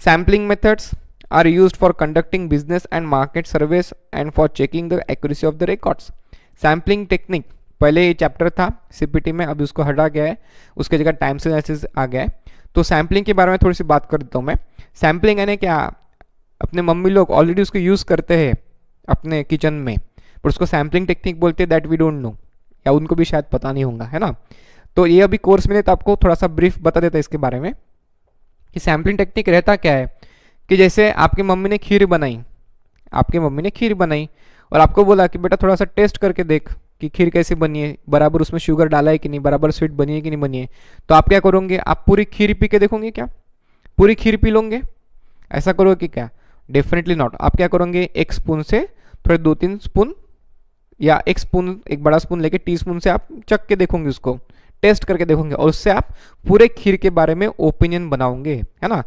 Sampling methods are used for conducting business and market surveys and for checking the accuracy of the records. Sampling technique पहले ये चैप्टर था सीपीटी में, अभी उसको हटा गया है, उसके जगह टाइम सीरीज एनालिसिस आ गया है। तो सैम्पलिंग के बारे में थोड़ी सी बात कर देता हूँ मैं। सैम्पलिंग यानी क्या, अपने मम्मी लोग ऑलरेडी उसको यूज़ करते हैं अपने किचन में, पर उसको सैम्पलिंग टेक्निक बोलते हैं, दैट वी डोंट नो, या उनको भी शायद पता नहीं होगा, है ना। तो ये अभी कोर्स में तो आपको थोड़ा सा ब्रीफ बता देता है इसके बारे में कि सैम्पलिंग टेक्निक रहता क्या है कि जैसे आपकी मम्मी ने खीर बनाई, आपकी मम्मी ने खीर बनाई और आपको बोला कि बेटा थोड़ा सा टेस्ट करके देख कि खीर कैसी बनी है, बराबर उसमें शुगर डाला है कि नहीं, बराबर स्वीट बनी है कि नहीं बनी है। तो आप क्या करोगे, आप पूरी खीर पी के देखोगे क्या, पूरी खीर पी लोगे, ऐसा करोगे कि क्या, डेफिनेटली नॉट। आप क्या करोगे, एक स्पून से थोड़े 2-3 स्पून या एक स्पून, एक बड़ा स्पून लेके टी स्पून से आप चख के देखोगे, उसको टेस्ट करके देखोगे और उससे आप पूरे खीर के बारे में ओपिनियन बनाओगे, है ना।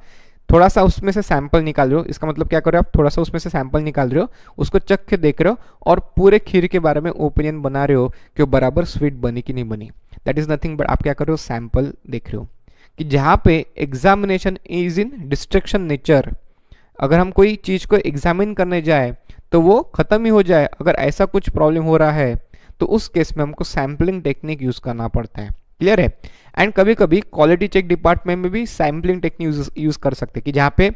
थोड़ा सा उसमें से सैंपल निकाल रहे हो, इसका मतलब क्या कर रहे हो, आप थोड़ा सा उसमें से सैंपल निकाल रहे हो, उसको चख के देख रहे हो और पूरे खीर के बारे में ओपिनियन बना रहे हो कि वो बराबर स्वीट बनी कि नहीं बनी। दैट इज नथिंग बट आप क्या कर रहे हो, सैंपल देख रहे हो। कि जहाँ पे examination is in destruction nature, अगर हम कोई चीज़ को एग्जामिन करने जाए तो वो ख़त्म ही हो जाए, अगर ऐसा कुछ प्रॉब्लम हो रहा है तो उस केस में हमको सैम्पलिंग टेक्निक यूज़ करना पड़ता है। क्लियर है। एंड कभी कभी क्वालिटी चेक डिपार्टमेंट में भी सैम्पलिंग टेक्निक यूज़ कर सकते हैं कि जहाँ पे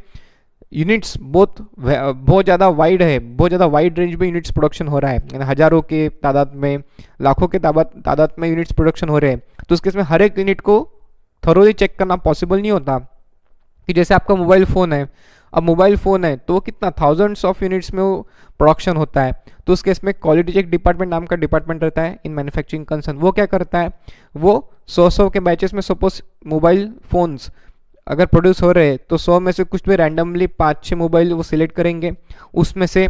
यूनिट्स बहुत ज़्यादा वाइड है, बहुत ज़्यादा वाइड रेंज में यूनिट्स प्रोडक्शन हो रहा है, यानी हज़ारों के तादाद में, लाखों के तादाद में यूनिट्स प्रोडक्शन हो रहे हैं। तो उस केस में हर एक यूनिट को थोरोली चेक करना पॉसिबल नहीं होता। कि जैसे आपका मोबाइल फ़ोन है, अब मोबाइल फ़ोन है तो वो कितना थाउजेंड्स ऑफ यूनिट्स में वो प्रोडक्शन होता है। तो उस केस में क्वालिटी चेक डिपार्टमेंट नाम का डिपार्टमेंट रहता है इन मैन्युफैक्चरिंग कंसर्न। वो क्या करता है, वो 100 के बैचेस में सपोज मोबाइल फ़ोन्स अगर प्रोड्यूस हो रहे हैं तो 100 में से कुछ भी रैंडमली 5-6 मोबाइल वो सिलेक्ट करेंगे, उसमें से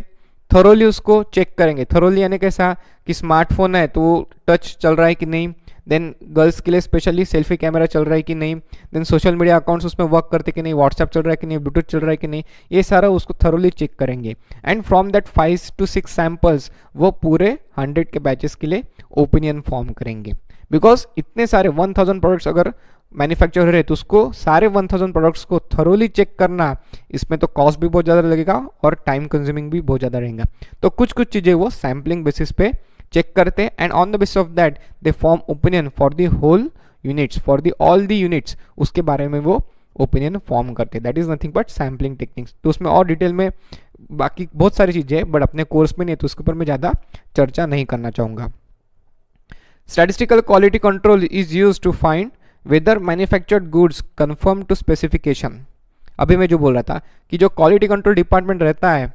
थोरोली उसको चेक करेंगे। थोरोली यानी कैसा कि स्मार्टफोन है तो वो टच चल रहा है कि नहीं, देन गर्ल्स के लिए स्पेशली सेल्फी कैमरा चल रहा है कि नहीं, देन सोशल मीडिया अकाउंट्स उसमें वर्क करते कि नहीं, व्हाट्सएप चल रहा है कि नहीं, ब्लूटूथ चल रहा है कि नहीं, ये सारा उसको थरोली चेक करेंगे। And from that 5 to 6 samples वो पूरे 100 के बैचेस के लिए ओपिनियन फॉर्म करेंगे। बिकॉज इतने सारे 1000 प्रोडक्ट्स अगर मैन्युफैक्चर हो रहे तो उसको सारे 1000 प्रोडक्ट्स को थरोली चेक करना, इसमें तो कॉस्ट भी बहुत ज़्यादा लगेगा और टाइम कंज्यूमिंग भी बहुत ज़्यादा रहेगा। तो कुछ कुछ चीज़ें वो सैम्पलिंग बेसिस पे चेक करते हैं and on the basis of that they form opinion for the whole units, for the all the units, उसके बारे में वो ओपिनियन फॉर्म करते हैं। That is nothing but sampling techniques. तो उसमें और डिटेल में बाकी बहुत सारी चीज़ें हैं बट अपने कोर्स में नहीं है तो उसके ऊपर मैं ज़्यादा चर्चा नहीं करना चाहूँगा। Statistical quality control is use to find whether manufactured goods confirm to specification. अभी मैं जो बोल रहा था कि जो क्वालिटी कंट्रोल डिपार्टमेंट रहता है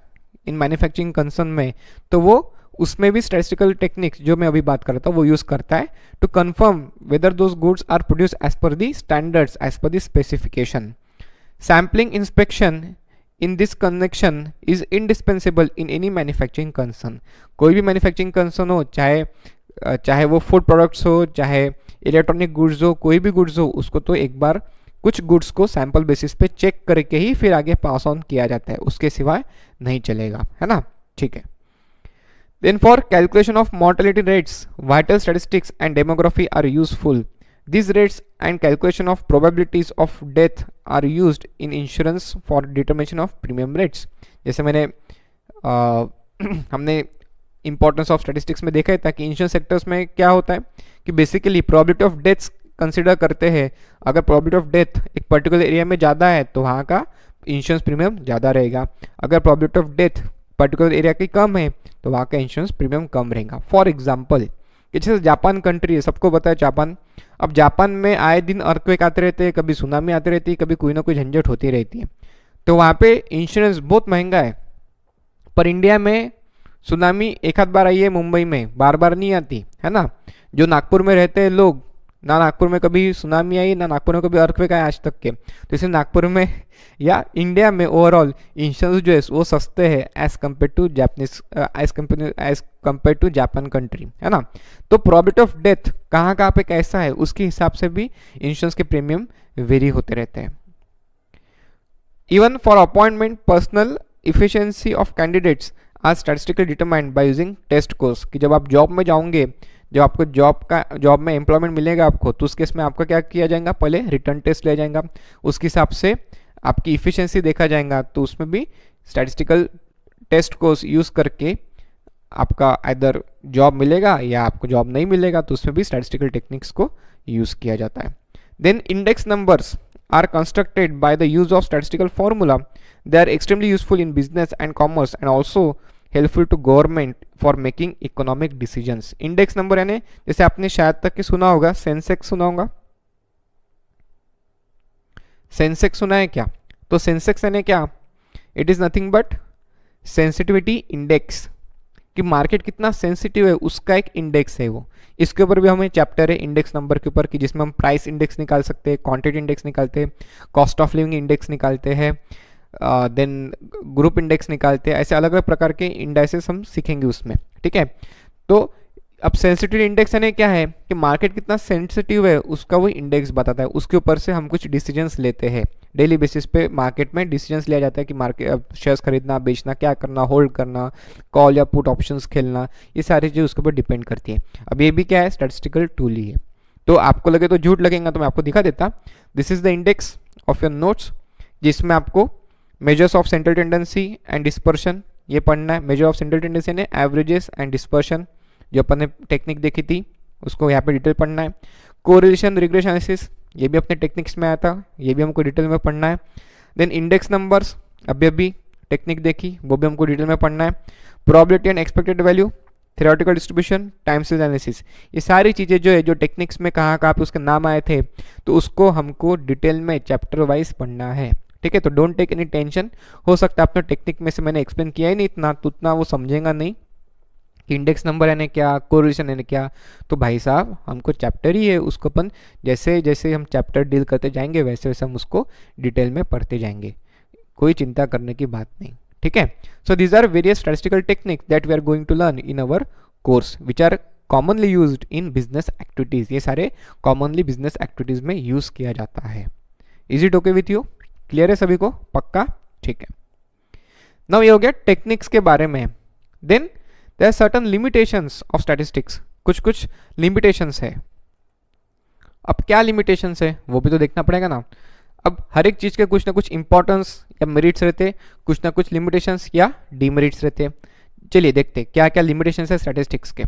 इन मैन्युफैक्चरिंग कंसर्न में, तो वो उसमें भी स्टैटिस्टिकल टेक्निक्स जो मैं अभी बात कर रहा था वो यूज़ करता है to confirm whether those goods are produce as per the standards, as per the specification. Sampling inspection in this connection is indispensable in any manufacturing concern. कोई भी मैन्युफैक्चरिंग कंसर्न हो, चाहे वो फूड प्रोडक्ट्स हो, चाहे electronic goods हो, कोई भी गुड्स हो, उसको तो एक बार कुछ गुड्स को सैंपल बेसिस पे चेक करके ही फिर आगे पास ऑन किया जाता है, उसके सिवाय नहीं चलेगा, है ना। ठीक है। Then for calculation of mortality rates, vital statistics and demography are useful. These rates and calculation of probabilities of death are used in insurance for determination of premium rates. जैसे मैंने हमने इंपॉर्टेंस ऑफ स्टैटिस्टिक्स में देखा है था कि insurance sectors में क्या होता है कि basically probability of deaths consider करते हैं। अगर प्रोबेबिलिटी ऑफ डेथ एक पर्टिकुलर एरिया में ज़्यादा है तो वहाँ का इंश्योरेंस प्रीमियम ज़्यादा रहेगा। अगर probability of death particular area की कम है तो वहाँ का इंश्योरेंस प्रीमियम कम रहेगा। फॉर एग्जांपल कि जैसे जापान कंट्री है, सबको पता है जापान। अब जापान में आए दिन अर्थक्वेक आते रहते हैं, कभी सुनामी आती रहती है, कभी कोई ना कोई झंझट होती रहती है, तो वहाँ पे इंश्योरेंस बहुत महंगा है। पर इंडिया में सुनामी एक आध बार आई है मुंबई में, बार बार नहीं आती, है ना। जो नागपुर में रहते हैं लोग, ना नागपुर में कभी सुनामी आई, ना नागपुर में कभी अर्थक्वेक आया आज तक के, तो इसलिए नागपुर में या इंडिया में ओवरऑल इंश्योरेंस जो है वो सस्ते हैं as compare to Japanese, as compare to Japan country, है ना। तो प्रोबेबिलिटी ऑफ डेथ कहाँ कहाँ पे कैसा है उसके हिसाब से भी इंश्योरेंस के प्रीमियम वेरी होते रहते हैं। Even for appointment personal efficiency of candidates are statistically determined by using test course. कि जब आप जॉब में जाओगे, जब आपको जॉब में एम्प्लॉयमेंट मिलेगा आपको, तो उस केस में आपका क्या किया जाएगा, पहले रिटर्न टेस्ट लिया जाएगा, उसके हिसाब से आपकी इफिशिएंसी देखा जाएगा। तो उसमें भी स्टैटिस्टिकल टेस्ट कोर्स यूज़ करके आपका इधर जॉब मिलेगा या आपको जॉब नहीं मिलेगा, तो उसमें भी स्टैटिस्टिकल टेक्निक्स को यूज़ किया जाता है। Then index numbers are constructed by the use of statistical formula. They are extremely useful in business and commerce and also helpful to government for making economic decisions. Index number यानी जैसे आपने शायद तक कि सुना होगा, सेंसेक्स सुना होगा, सेंसेक्स सुना है क्या? तो सेंसेक्स यानी क्या it is nothing but sensitivity index, कि मार्केट कितना सेंसिटिव है उसका एक इंडेक्स है वो। इसके ऊपर भी हमें चैप्टर है इंडेक्स नंबर के ऊपर, कि जिसमें हम प्राइस इंडेक्स निकाल सकते हैं, क्वांटिटी इंडेक्स निकालते हैं, कॉस्ट ऑफ लिविंग इंडेक्स निकालते हैं, देन ग्रुप इंडेक्स निकालते हैं। ऐसे अलग अलग प्रकार के इंडाइसेस हम सीखेंगे उसमें, ठीक है। तो अब सेंसिटिविटी इंडेक्स यानी क्या है कि मार्केट कितना सेंसिटिव है उसका वो इंडेक्स बताता है, उसके ऊपर से हम कुछ डिसीजंस लेते हैं। डेली बेसिस पे मार्केट में डिसीजंस लिया जाता है कि मार्केट शेयर्स खरीदना, बेचना, क्या करना, होल्ड करना, कॉल या पुट ऑप्शंस खेलना, ये सारी चीज़ उसके ऊपर डिपेंड करती है। अब ये भी क्या है, स्टैटिस्टिकल टूल ही है। तो आपको लगे तो झूठ लगेगा तो मैं आपको दिखा देता। This is the index of your notes, जिसमें आपको measures of central tendency and dispersion ये पढ़ना है। मेजर ऑफ सेंट्रल टेंडेंसी यानी एवरेजेस एंड डिस्पर्शन, जो अपन ने टेक्निक देखी थी उसको यहाँ पे डिटेल पढ़ना है। कोरिलेशन रिग्रेशन एनालिसिस ये भी अपने टेक्निक्स में आया था, ये भी हमको डिटेल में पढ़ना है। देन इंडेक्स नंबर्स अभी अभी टेक्निक देखी, वो भी हमको डिटेल में पढ़ना है। Probability and expected value, theoretical distribution, time series analysis, ये सारी चीज़ें जो है जो टेक्निक्स में कहाँ कहाँ पे उसके नाम आए थे, तो उसको हमको डिटेल में चैप्टर वाइज पढ़ना है, ठीक है। तो डोंट टेक एनी टेंशन, हो सकता है अपने टेक्निक में से मैंने एक्सप्लेन किया ही नहीं इतना, तो उतना वो समझेगा नहीं कि इंडेक्स नंबर यानी क्या, कोरिलेशन यानी क्या। तो भाई साहब हमको चैप्टर ही है, उसको अपन जैसे जैसे हम चैप्टर डील करते जाएंगे वैसे वैसे हम उसको डिटेल में पढ़ते जाएंगे, कोई चिंता करने की बात नहीं, ठीक है। So these are various statistical techniques that we are going to learn in our course which are commonly used in business activities. ये सारे कॉमनली बिजनेस एक्टिविटीज़ में यूज़ किया जाता है। Is it okay with you? Clear है सभी को? पक्का? ठीक है। नाउ ये हो गया टेक्निक्स के बारे में। Then there are certain limitations of statistics, कुछ कुछ लिमिटेशंस है। अब क्या लिमिटेशंस है वो भी तो देखना पड़ेगा ना। अब हर एक चीज़ के कुछ ना कुछ इंपॉर्टेंस या मेरिट्स रहते, कुछ ना कुछ लिमिटेशंस या डीमेरिट्स रहते। चलिए देखते क्या क्या लिमिटेशंस है स्टैटिस्टिक्स के।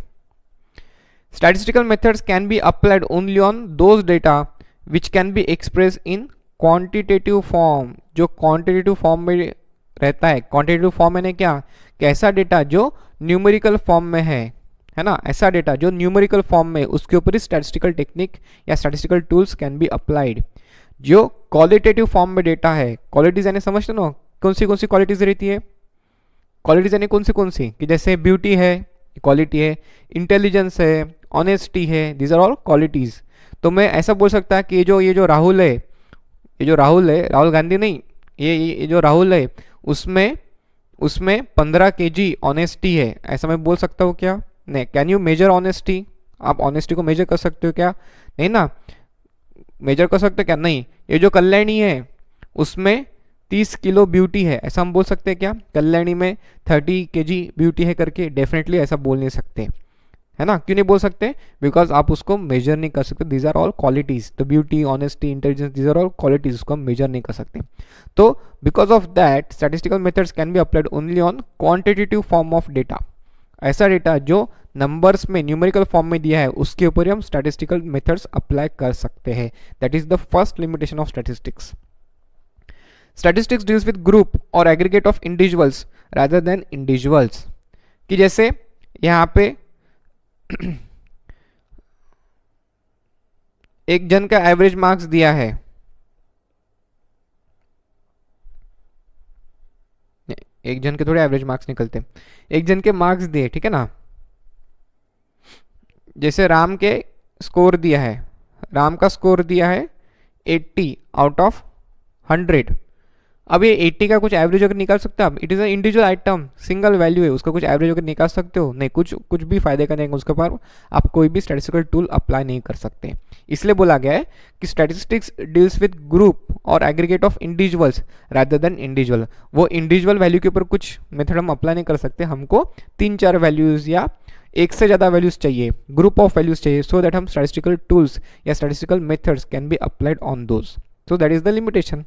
Statistical methods can be applied only on those data which can be express in quantitative form, जो क्वांटिटेटिव फॉर्म में रहता है। क्वांटिटेटिव फॉर्म यानी क्या, कि ऐसा डेटा जो न्यूमेरिकल फॉर्म में है ना, ऐसा डेटा जो न्यूमेरिकल फॉर्म में, उसके ऊपर ही स्टैटिस्टिकल टेक्निक या statistical tools can be applied. जो क्वालिटेटिव फॉर्म में डेटा है, क्वालिटीज यानी समझते ना कौन सी क्वालिटीज रहती है। क्वालिटीज यानी कौन सी कि जैसे ब्यूटी है, क्वालिटी है, इंटेलिजेंस है, ऑनेस्टी है, दीज आर ऑल क्वालिटीज। तो मैं ऐसा बोल सकता कि ये जो राहुल है, राहुल गांधी नहीं, ये जो राहुल है उसमें 15 kg ऑनेस्टी है, ऐसा मैं बोल सकता हूँ क्या? नहीं। Can you measure honesty? आप ऑनेस्टी को मेजर कर सकते हो क्या? नहीं ना, मेजर कर सकते क्या? नहीं। ये जो कल्याणी है उसमें 30 किलो ब्यूटी है, ऐसा हम बोल सकते हैं क्या? कल्याणी में 30 kg ब्यूटी है करके? डेफिनेटली ऐसा बोल नहीं सकते, है ना। क्यों नहीं बोल सकते? बिकॉज आप उसको मेजर नहीं कर सकते। दीज आर ऑल क्वालिटीज, तो beauty, honesty, intelligence, these are all qualities, उसको हम मेजर नहीं कर सकते। तो because of that statistical methods can be applied only on quantitative form of data. ऐसा डेटा जो नंबर्स में, न्यूमेरिकल फॉर्म में दिया है, उसके ऊपर ही हम स्टैटिस्टिकल मेथड्स अप्लाई कर सकते हैं। That is the first limitation of statistics. Statistics deals with group और aggregate of individuals rather than individuals, कि जैसे यहाँ पे एक जन का एवरेज मार्क्स दिया है, एक जन के थोड़े एवरेज मार्क्स निकलते, एक जन के मार्क्स दिए, ठीक है ना। जैसे राम के स्कोर दिया है, राम का स्कोर दिया है 80 आउट ऑफ 100। अब ये 80 का कुछ एवरेज होकर निकाल सकते हो आप? It is a individual item, single value है, उसका कुछ एवरेज होकर निकाल सकते हो? नहीं, कुछ भी फायदे का नहीं, उसके ऊपर आप कोई भी स्टैटिस्टिकल टूल अप्लाई नहीं कर सकते। इसलिए बोला गया है कि स्टैटिस्टिक्स डील्स विद ग्रुप और aggregate of individuals rather than individual. वो इंडिविजुअल वैल्यू के ऊपर कुछ मेथड हम अप्लाई नहीं कर सकते, हमको 3-4 वैल्यूज़ या एक से ज़्यादा वैल्यूज़ चाहिए, ग्रुप ऑफ वैल्यूज़ चाहिए, सो दैट हम स्टैटिस्टिकल टूल्स या statistical methods can be applied on those. So that is the limitation.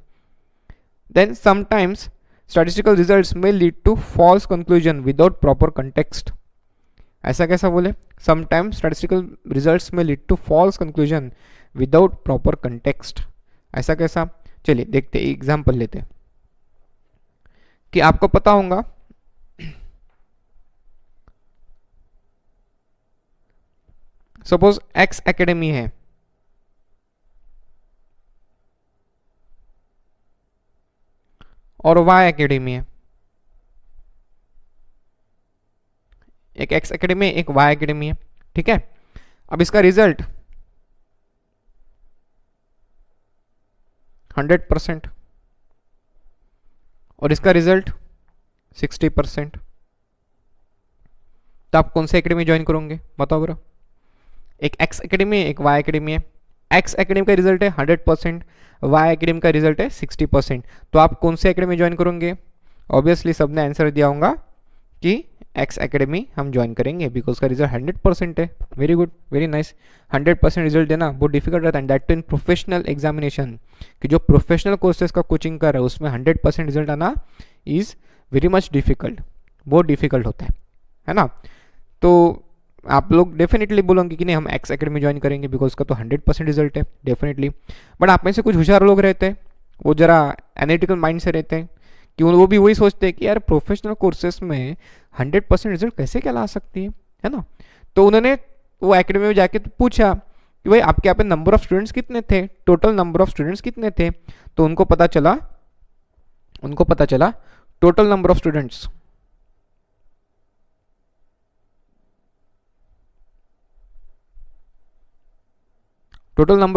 Then sometimes statistical results may lead to false conclusion without proper context. ऐसा कैसा बोले? Sometimes statistical results may lead to false conclusion without proper context. ऐसा कैसा? चलिए देखते, example लेते कि आपको पता होगा सपोज एक्स एकेडमी है, और वाई एकेडमी है। एक एक्स एकेडमी है, एक वाई एकेडमी है, ठीक है। अब इसका रिजल्ट 100% और इसका रिजल्ट 60%। तो आप कौन से एकेडमी ज्वाइन करोगे बताओ ब्रो? एक एक्स एकेडमी है, एक वाई एकेडमी है। एक्स एकेडमी का रिजल्ट है 100%, वाई एकेडमी का रिजल्ट है 60%। तो आप कौन से एकेडमी ज्वाइन करोगे? ऑब्वियसली सबने आंसर दिया होगा कि एक्स एकेडमी हम ज्वाइन करेंगे बिकॉज का रिजल्ट 100% है। Very good, very nice. 100% result देना बहुत डिफिकल्ट रहता है, that too in professional examination, कि जो प्रोफेशनल कोर्सेज का कोचिंग कर रहा है उसमें 100% रिजल्ट आना इज़ वेरी मच डिफिकल्ट, बहुत डिफिकल्ट होता है ना। तो आप लोग डेफिनेटली बोलोगे कि नहीं हम एक्स एकेडमी ज्वाइन करेंगे बिकॉज उसका तो 100% रिजल्ट है, डेफिनेटली। बट आप में से कुछ होशियार लोग रहते हैं, वो जरा एनालिटिकल माइंड से रहते हैं कि वो भी वही सोचते हैं कि यार प्रोफेशनल कोर्सेज में 100% रिजल्ट कैसे क्या ला सकती है ना। तो उन्होंने वो एकेडमी में जाके पूछा कि भाई आपके यहाँ पे नंबर ऑफ स्टूडेंट्स कितने थे, टोटल नंबर ऑफ स्टूडेंट्स कितने थे। तो उनको पता चला टोटल नंबर ऑफ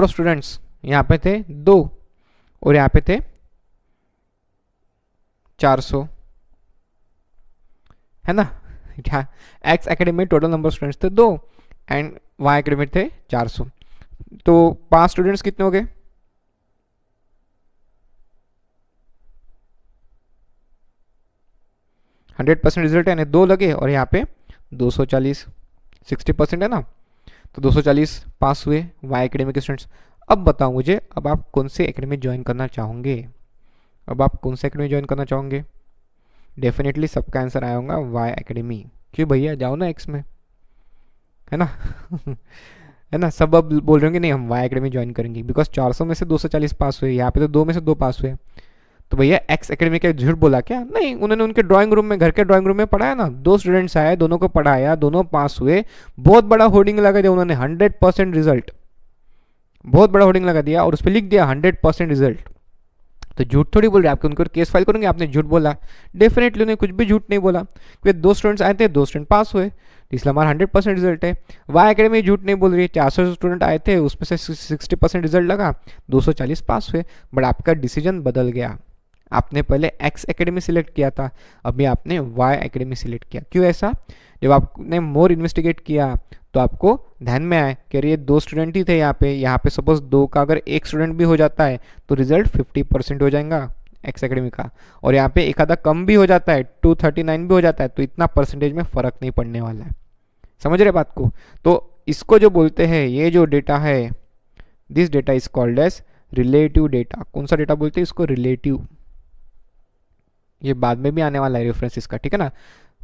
स्टूडेंट्स यहाँ पे थे 2 और यहाँ पे थे 400, है ना। एक्स एकेडमी में टोटल नंबर ऑफ स्टूडेंट्स थे 2 एंड वाई एकेडमी थे 400। तो 5 स्टूडेंट्स कितने हो गए? 100% रिजल्ट है, 2 लगे और यहाँ पे 240, 60% है ना। तो 240 पास हुए वाई एकेडमी के स्टूडेंट्स। अब बताओ मुझे, अब आप कौन से एकेडमी ज्वाइन करना चाहोगे? डेफिनेटली सबका आंसर आया होगा वाई एकेडमी। क्यों भैया, जाओ ना एक्स में, है ना। है ना, सब अब बोल रहे होंगे नहीं हम वाई एकेडमी ज्वाइन करेंगे बिकॉज 400 में से 240 पास हुए, यहाँ पे तो 2 में से 2 पास हुए। तो भैया एक्स एकेडमी का झूठ बोला क्या? नहीं, उन्होंने उनके ड्राइंग रूम में, घर के ड्राइंग रूम में पढ़ाया ना, 2 स्टूडेंट्स आए, दोनों को पढ़ाया, दोनों पास हुए। बहुत बड़ा होर्डिंग लगा दिया उन्होंने 100% रिजल्ट, बहुत बड़ा होर्डिंग लगा दिया और उस पर लिख दिया 100% रिजल्ट। तो झूठ थोड़ी बोल रहे आपके, उनको केस फाइल करेंगे आपने झूठ बोला। डेफिनेटली उन्हें कुछ भी झूठ नहीं बोला, क्योंकि 2 स्टूडेंट्स आए थे, 2 स्टूडेंट पास हुए, इसलिए हमारा 100% रिजल्ट है। वाई एकेडमी झूठ नहीं बोल रही है, 400 स्टूडेंट आए थे, उसमें से 60% रिजल्ट लगा, 240 पास हुए। बट आपका डिसीजन बदल गया, आपने पहले एक्स एकेडमी सिलेक्ट किया था, अभी आपने वाई एकेडमी सिलेक्ट किया। क्यों ऐसा? जब आपने मोर इन्वेस्टिगेट किया तो आपको ध्यान में आया कि ये 2 स्टूडेंट ही थे यहाँ पे सपोज 2 का अगर 1 स्टूडेंट भी हो जाता है तो रिजल्ट 50% हो जाएगा एक्स एकेडमी का, और यहाँ पे एक आधा कम भी हो जाता है, 239 भी हो जाता है, तो इतना परसेंटेज में फ़र्क नहीं पड़ने वाला है। समझ रहे बात को? तो इसको जो बोलते हैं, ये जो डेटा है, this data is called as relative data. कौन सा डेटा बोलते हैं इसको? रिलेटिव। ये बाद में भी आने वाला है रेफरेंस इसका, ठीक है ना।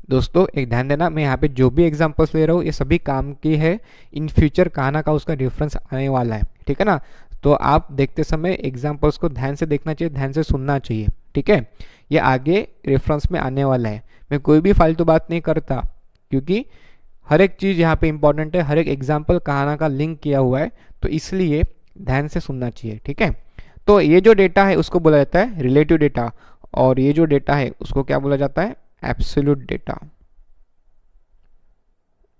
दोस्तों एक ध्यान देना, मैं यहाँ पे जो भी एग्जांपल्स ले रहा हूँ ये सभी काम की है, इन फ्यूचर कहाँ ना का उसका रेफरेंस आने वाला है, ठीक है ना। तो आप देखते समय एग्जांपल्स को ध्यान से देखना चाहिए, ध्यान से सुनना चाहिए, ठीक है। ये आगे रेफरेंस में आने वाला है। मैं कोई भी फालतू बात नहीं करता, क्योंकि हर एक चीज़ यहाँ पे इंपॉर्टेंट है, हर एक एग्जाम्पल कहाँ ना का लिंक किया हुआ है, तो इसलिए ध्यान से सुनना चाहिए, ठीक है। तो ये जो डेटा है उसको बोला जाता है रिलेटिव डेटा, और ये जो डेटा है उसको क्या बोला जाता है? Absolute data.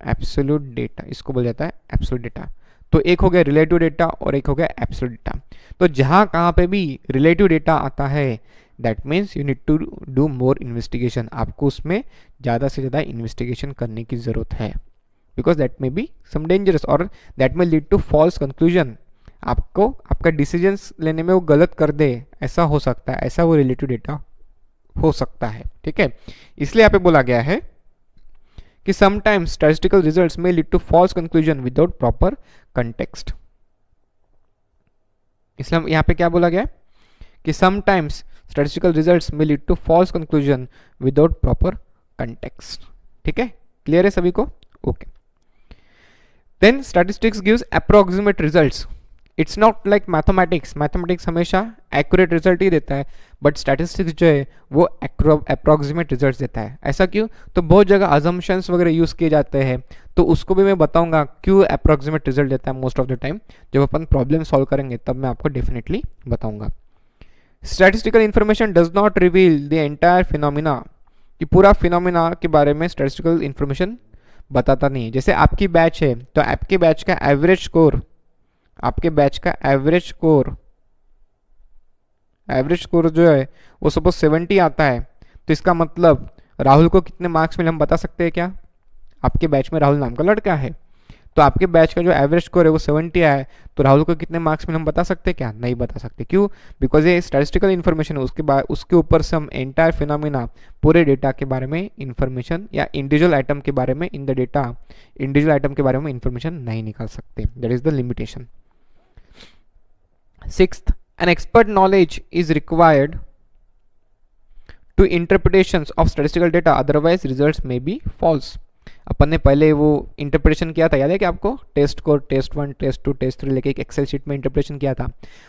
एब्सोल्यूट डेटा इसको बोला जाता है एब्सोल्यूट डेटा। तो एक हो गया रिलेटिव डेटा और एक हो गया एब्सोल्यूट डेटा। तो जहां कहां पे भी रिलेटिव डेटा आता है, that means you need to do more investigation, आपको उसमें ज़्यादा से ज़्यादा इन्वेस्टिगेशन करने की ज़रूरत है, because that may be some dangerous और that may lead to false conclusion. आपको आपका डिसीजंस लेने में वो गलत कर दे, ऐसा हो सकता है, ऐसा वो रिलेटिव डेटा हो सकता है, ठीक है। इसलिए यहाँ पे बोला गया है कि समटाइम्स स्टैटिस्टिकल रिजल्ट्स में lead to false conclusion without proper context. इसलिए यहाँ पे क्या बोला गया है कि समटाइम्स स्टैटिस्टिकल रिजल्ट्स में lead to false conclusion without proper context, ठीक है। क्लियर है सभी को? Okay. Then statistics gives approximate results. It's not like mathematics, mathematics हमेशा एक्यूरेट रिजल्ट ही देता है, बट स्टैटिस्टिक्स जो है वो अप्रोक्सीमेट रिजल्ट देता है। ऐसा क्यों? तो बहुत जगह अजम्पशंस वगैरह यूज़ किए जाते हैं, तो उसको भी मैं बताऊंगा क्यों अप्रोक्सीमेट रिजल्ट देता है मोस्ट ऑफ द टाइम। जब अपन प्रॉब्लम सॉल्व करेंगे तब मैं आपको डेफिनेटली बताऊंगा। Statistical information does not reveal the entire phenomena, कि पूरा फिनोमिना के बारे में स्टैटिस्टिकल इन्फॉर्मेशन बताता नहीं है। जैसे आपकी बैच है तो आपके बैच का एवरेज स्कोर, आपके बैच का एवरेज स्कोर जो है वो सपोज 70 आता है, तो इसका मतलब राहुल को कितने मार्क्स मिले हम बता सकते हैं क्या? आपके बैच में राहुल नाम का लड़का है, तो आपके बैच का जो एवरेज स्कोर है वो 70 आया है, तो राहुल को कितने मार्क्स मिले हम बता सकते हैं क्या? नहीं बता सकते। क्यों? बिकॉज ये स्टैटिस्टिकल इन्फॉर्मेशन है, उसके बाद उसके ऊपर से हम एंटायर फिनोमिना, पूरे डेटा के बारे में इंफॉर्मेशन या इंडिविजुअल आइटम के बारे में in the data, individual item के बारे में इंफॉर्मेशन नहीं निकाल सकते। That is the limitation. Sixth, an expert knowledge is required to interpretations of statistical data, otherwise results में बी फॉल्स। अपन ने पहले वो इंटरप्रिटेशन किया था, याद है कि आपको test code, test 1, test 2, test 3 लेके एक एक्सेल शीट में इंटरप्रिटेशन किया था।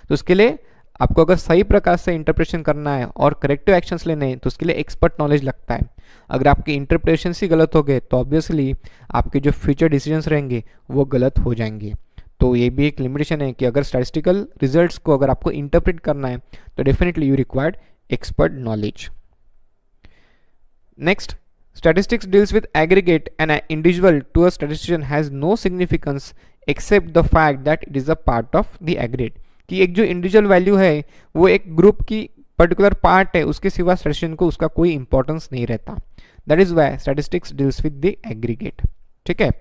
तो उसके लिए आपको अगर सही प्रकार से इंटरप्रिटेशन करना है और करेक्टिव एक्शंस लेने हैं तो उसके लिए एक्सपर्ट नॉलेज लगता है। अगर आपके इंटरप्रिटेशन ही गलत हो गए तो ऑब्वियसली आपके जो फ्यूचर डिसीजंस रहेंगे वो गलत हो जाएंगे। तो ये भी एक लिमिटेशन है कि अगर स्टैटिस्टिकल रिजल्ट्स को अगर आपको इंटरप्रेट करना है तो definitely you required expert knowledge. Next, statistics deals with aggregate and an individual to a statistician has no significance except the fact that it is a part of the aggregate। कि एक जो individual value है वो एक group की particular part है, उसके सिवा स्टैटिस्टिशियन को उसका कोई इंपॉर्टेंस नहीं रहता। That is why statistics deals with the aggregate. ठीक है।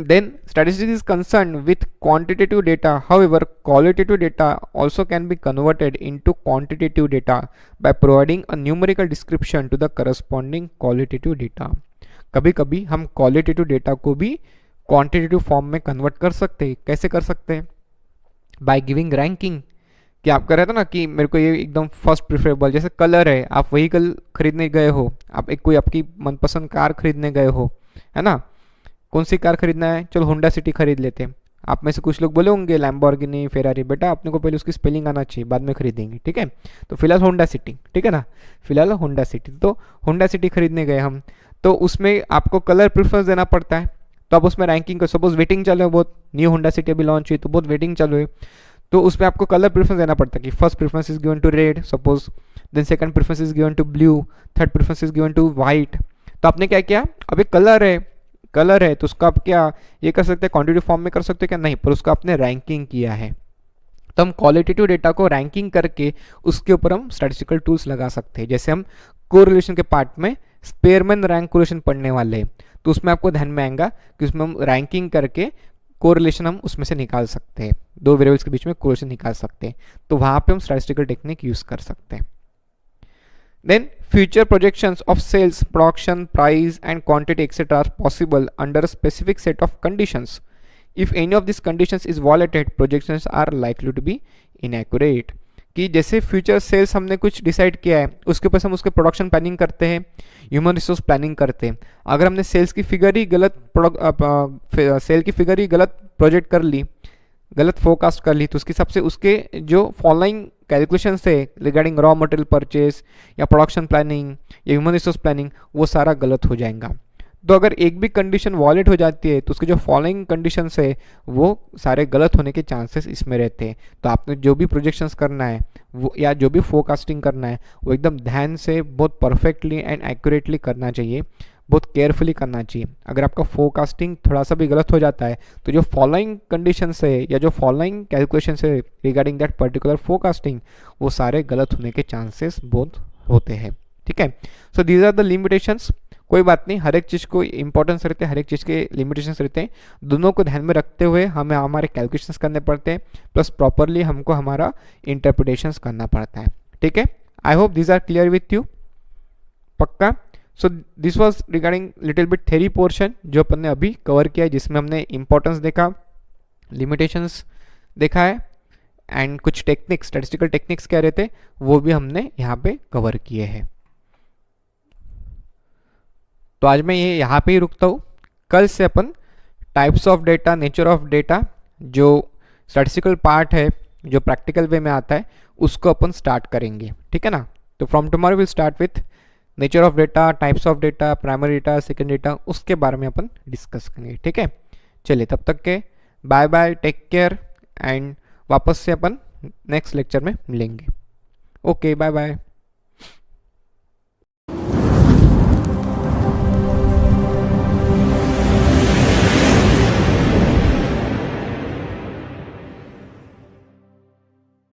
Then statistics is concerned with quantitative data. However, qualitative data also can be converted into quantitative data by providing a numerical description to the corresponding qualitative data. कभी कभी हम qualitative data को भी quantitative form में convert कर सकते हैं। कैसे कर सकते हैं? By giving ranking। कि आपका रहता ना कि मेरे को ये एकदम फर्स्ट प्रिफरेबल, जैसे कलर है, आप व्हीकल खरीदने गए हो, आप एक कोई आपकी मनपसंद कार खरीदने गए हो, है ना, कौन सी कार खरीदना है? चलो होंडा सिटी खरीद लेते हैं। आप में से कुछ लोग बोले होंगे लैम्बोर्गिनी, फेरारी। बेटा अपने को पहले उसकी स्पेलिंग आना चाहिए, बाद में खरीदेंगे। ठीक है, तो फिलहाल होंडा सिटी, ठीक है ना, फिलहाल होंडा सिटी। तो होंडा सिटी खरीदने गए हम, तो उसमें आपको कलर प्रेफरेंस देना पड़ता है। तो आप उसमें रैंकिंग को, सपोज वेटिंग चालू है बहुत, न्यू होंडा सिटी अभी लॉन्च हुई तो बहुत वेटिंग चालू है, तो उसमें आपको कलर प्रेफरेंस देना पड़ता है कि first preference is given to red suppose, then second preference is given to blue, third preference is given to white. तो आपने क्या किया? अब एक कलर है तो उसका आप क्या ये कर सकते हैं, क्वांटिटेटिव फॉर्म में कर सकते हैं क्या? नहीं, पर उसका आपने रैंकिंग किया है। तो हम क्वालिटेटिव डेटा को रैंकिंग करके उसके ऊपर हम स्टैटिस्टिकल टूल्स लगा सकते हैं। जैसे हम कोरिलेशन के पार्ट में स्पेयरमैन रैंक कोरिलेशन पढ़ने वाले हैं, तो उसमें आपको ध्यान में आएगा कि उसमें हम रैंकिंग करके कोरिलेशन हम उसमें से निकाल सकते हैं, दो वेरिएबल्स के बीच में कोरिलेशन निकाल सकते हैं। तो वहां पे हम स्टैटिस्टिकल टेक्निक यूज कर सकते हैं। Then future projections of sales, production, price and quantity etc. are possible under a specific set of conditions. If any of these conditions is violated, projections are likely to be inaccurate. कि जैसे future sales हमने कुछ decide किया है, उसके ऊपर हम उसके प्रोडक्शन प्लानिंग करते हैं, ह्यूमन रिसोर्स प्लानिंग करते हैं। अगर हमने सेल्स की फिगर ही गलत प्रोजेक्ट कर ली, गलत फोरकास्ट कर ली, तो उसके हिसाब से उसके जो फॉलोइंग कैलकुलेशन है रिगार्डिंग रॉ मटेरियल परचेज या प्रोडक्शन प्लानिंग या ह्यूमन रिसोर्स प्लानिंग, वो सारा गलत हो जाएगा। तो अगर एक भी कंडीशन वॉलेट हो जाती है तो उसके जो फॉलोइंग कंडीशंस है वो सारे गलत होने के चांसेस इसमें रहते हैं। तो आपने जो भी प्रोजेक्शंस करना है वो या जो भी फोरकास्टिंग करना है वो एकदम ध्यान से, बहुत परफेक्टली एंड एक्यूरेटली करना चाहिए, बहुत केयरफुली करना चाहिए। अगर आपका फोरकास्टिंग थोड़ा सा भी गलत हो जाता है तो जो फॉलोइंग कंडीशंस है या जो फॉलोइंग कैलकुलेशंस है रिगार्डिंग दैट पर्टिकुलर फोरकास्टिंग, वो सारे गलत होने के चांसेस बहुत होते हैं। ठीक है, so these are the limitations. कोई बात नहीं, हर एक चीज़ को इंपॉर्टेंस रहते हैं, हर एक चीज़ के लिमिटेशंस रहते हैं, दोनों को ध्यान में रखते हुए हमें हमारे कैलकुलेशंस करने पड़ते हैं, प्लस प्रॉपरली हमको हमारा इंटरप्रिटेशंस करना पड़ता है। ठीक है, I hope these are clear with you, पक्का। So this was regarding little bit theory portion जो अपन ने अभी कवर किया है, जिसमें हमने इंपॉर्टेंस देखा, लिमिटेशंस देखा है, एंड कुछ टेक्निक्स, स्टैटिस्टिकल टेक्निक्स क्या रहते वो भी हमने यहाँ पे कवर किए हैं। तो आज मैं ये यहाँ पे ही रुकता हूँ। कल से अपन types of data, nature of data, जो स्टैटिस्टिकल पार्ट है जो प्रैक्टिकल वे में आता है, उसको अपन स्टार्ट करेंगे। ठीक है ना, तो from tomorrow will start with nature of data, types of data, primary data, second data, उसके बारे में अपन डिस्कस करेंगे। ठीक है, चलिए तब तक के bye bye, take care, and वापस से अपन नेक्स्ट लेक्चर में मिलेंगे। Okay, bye bye.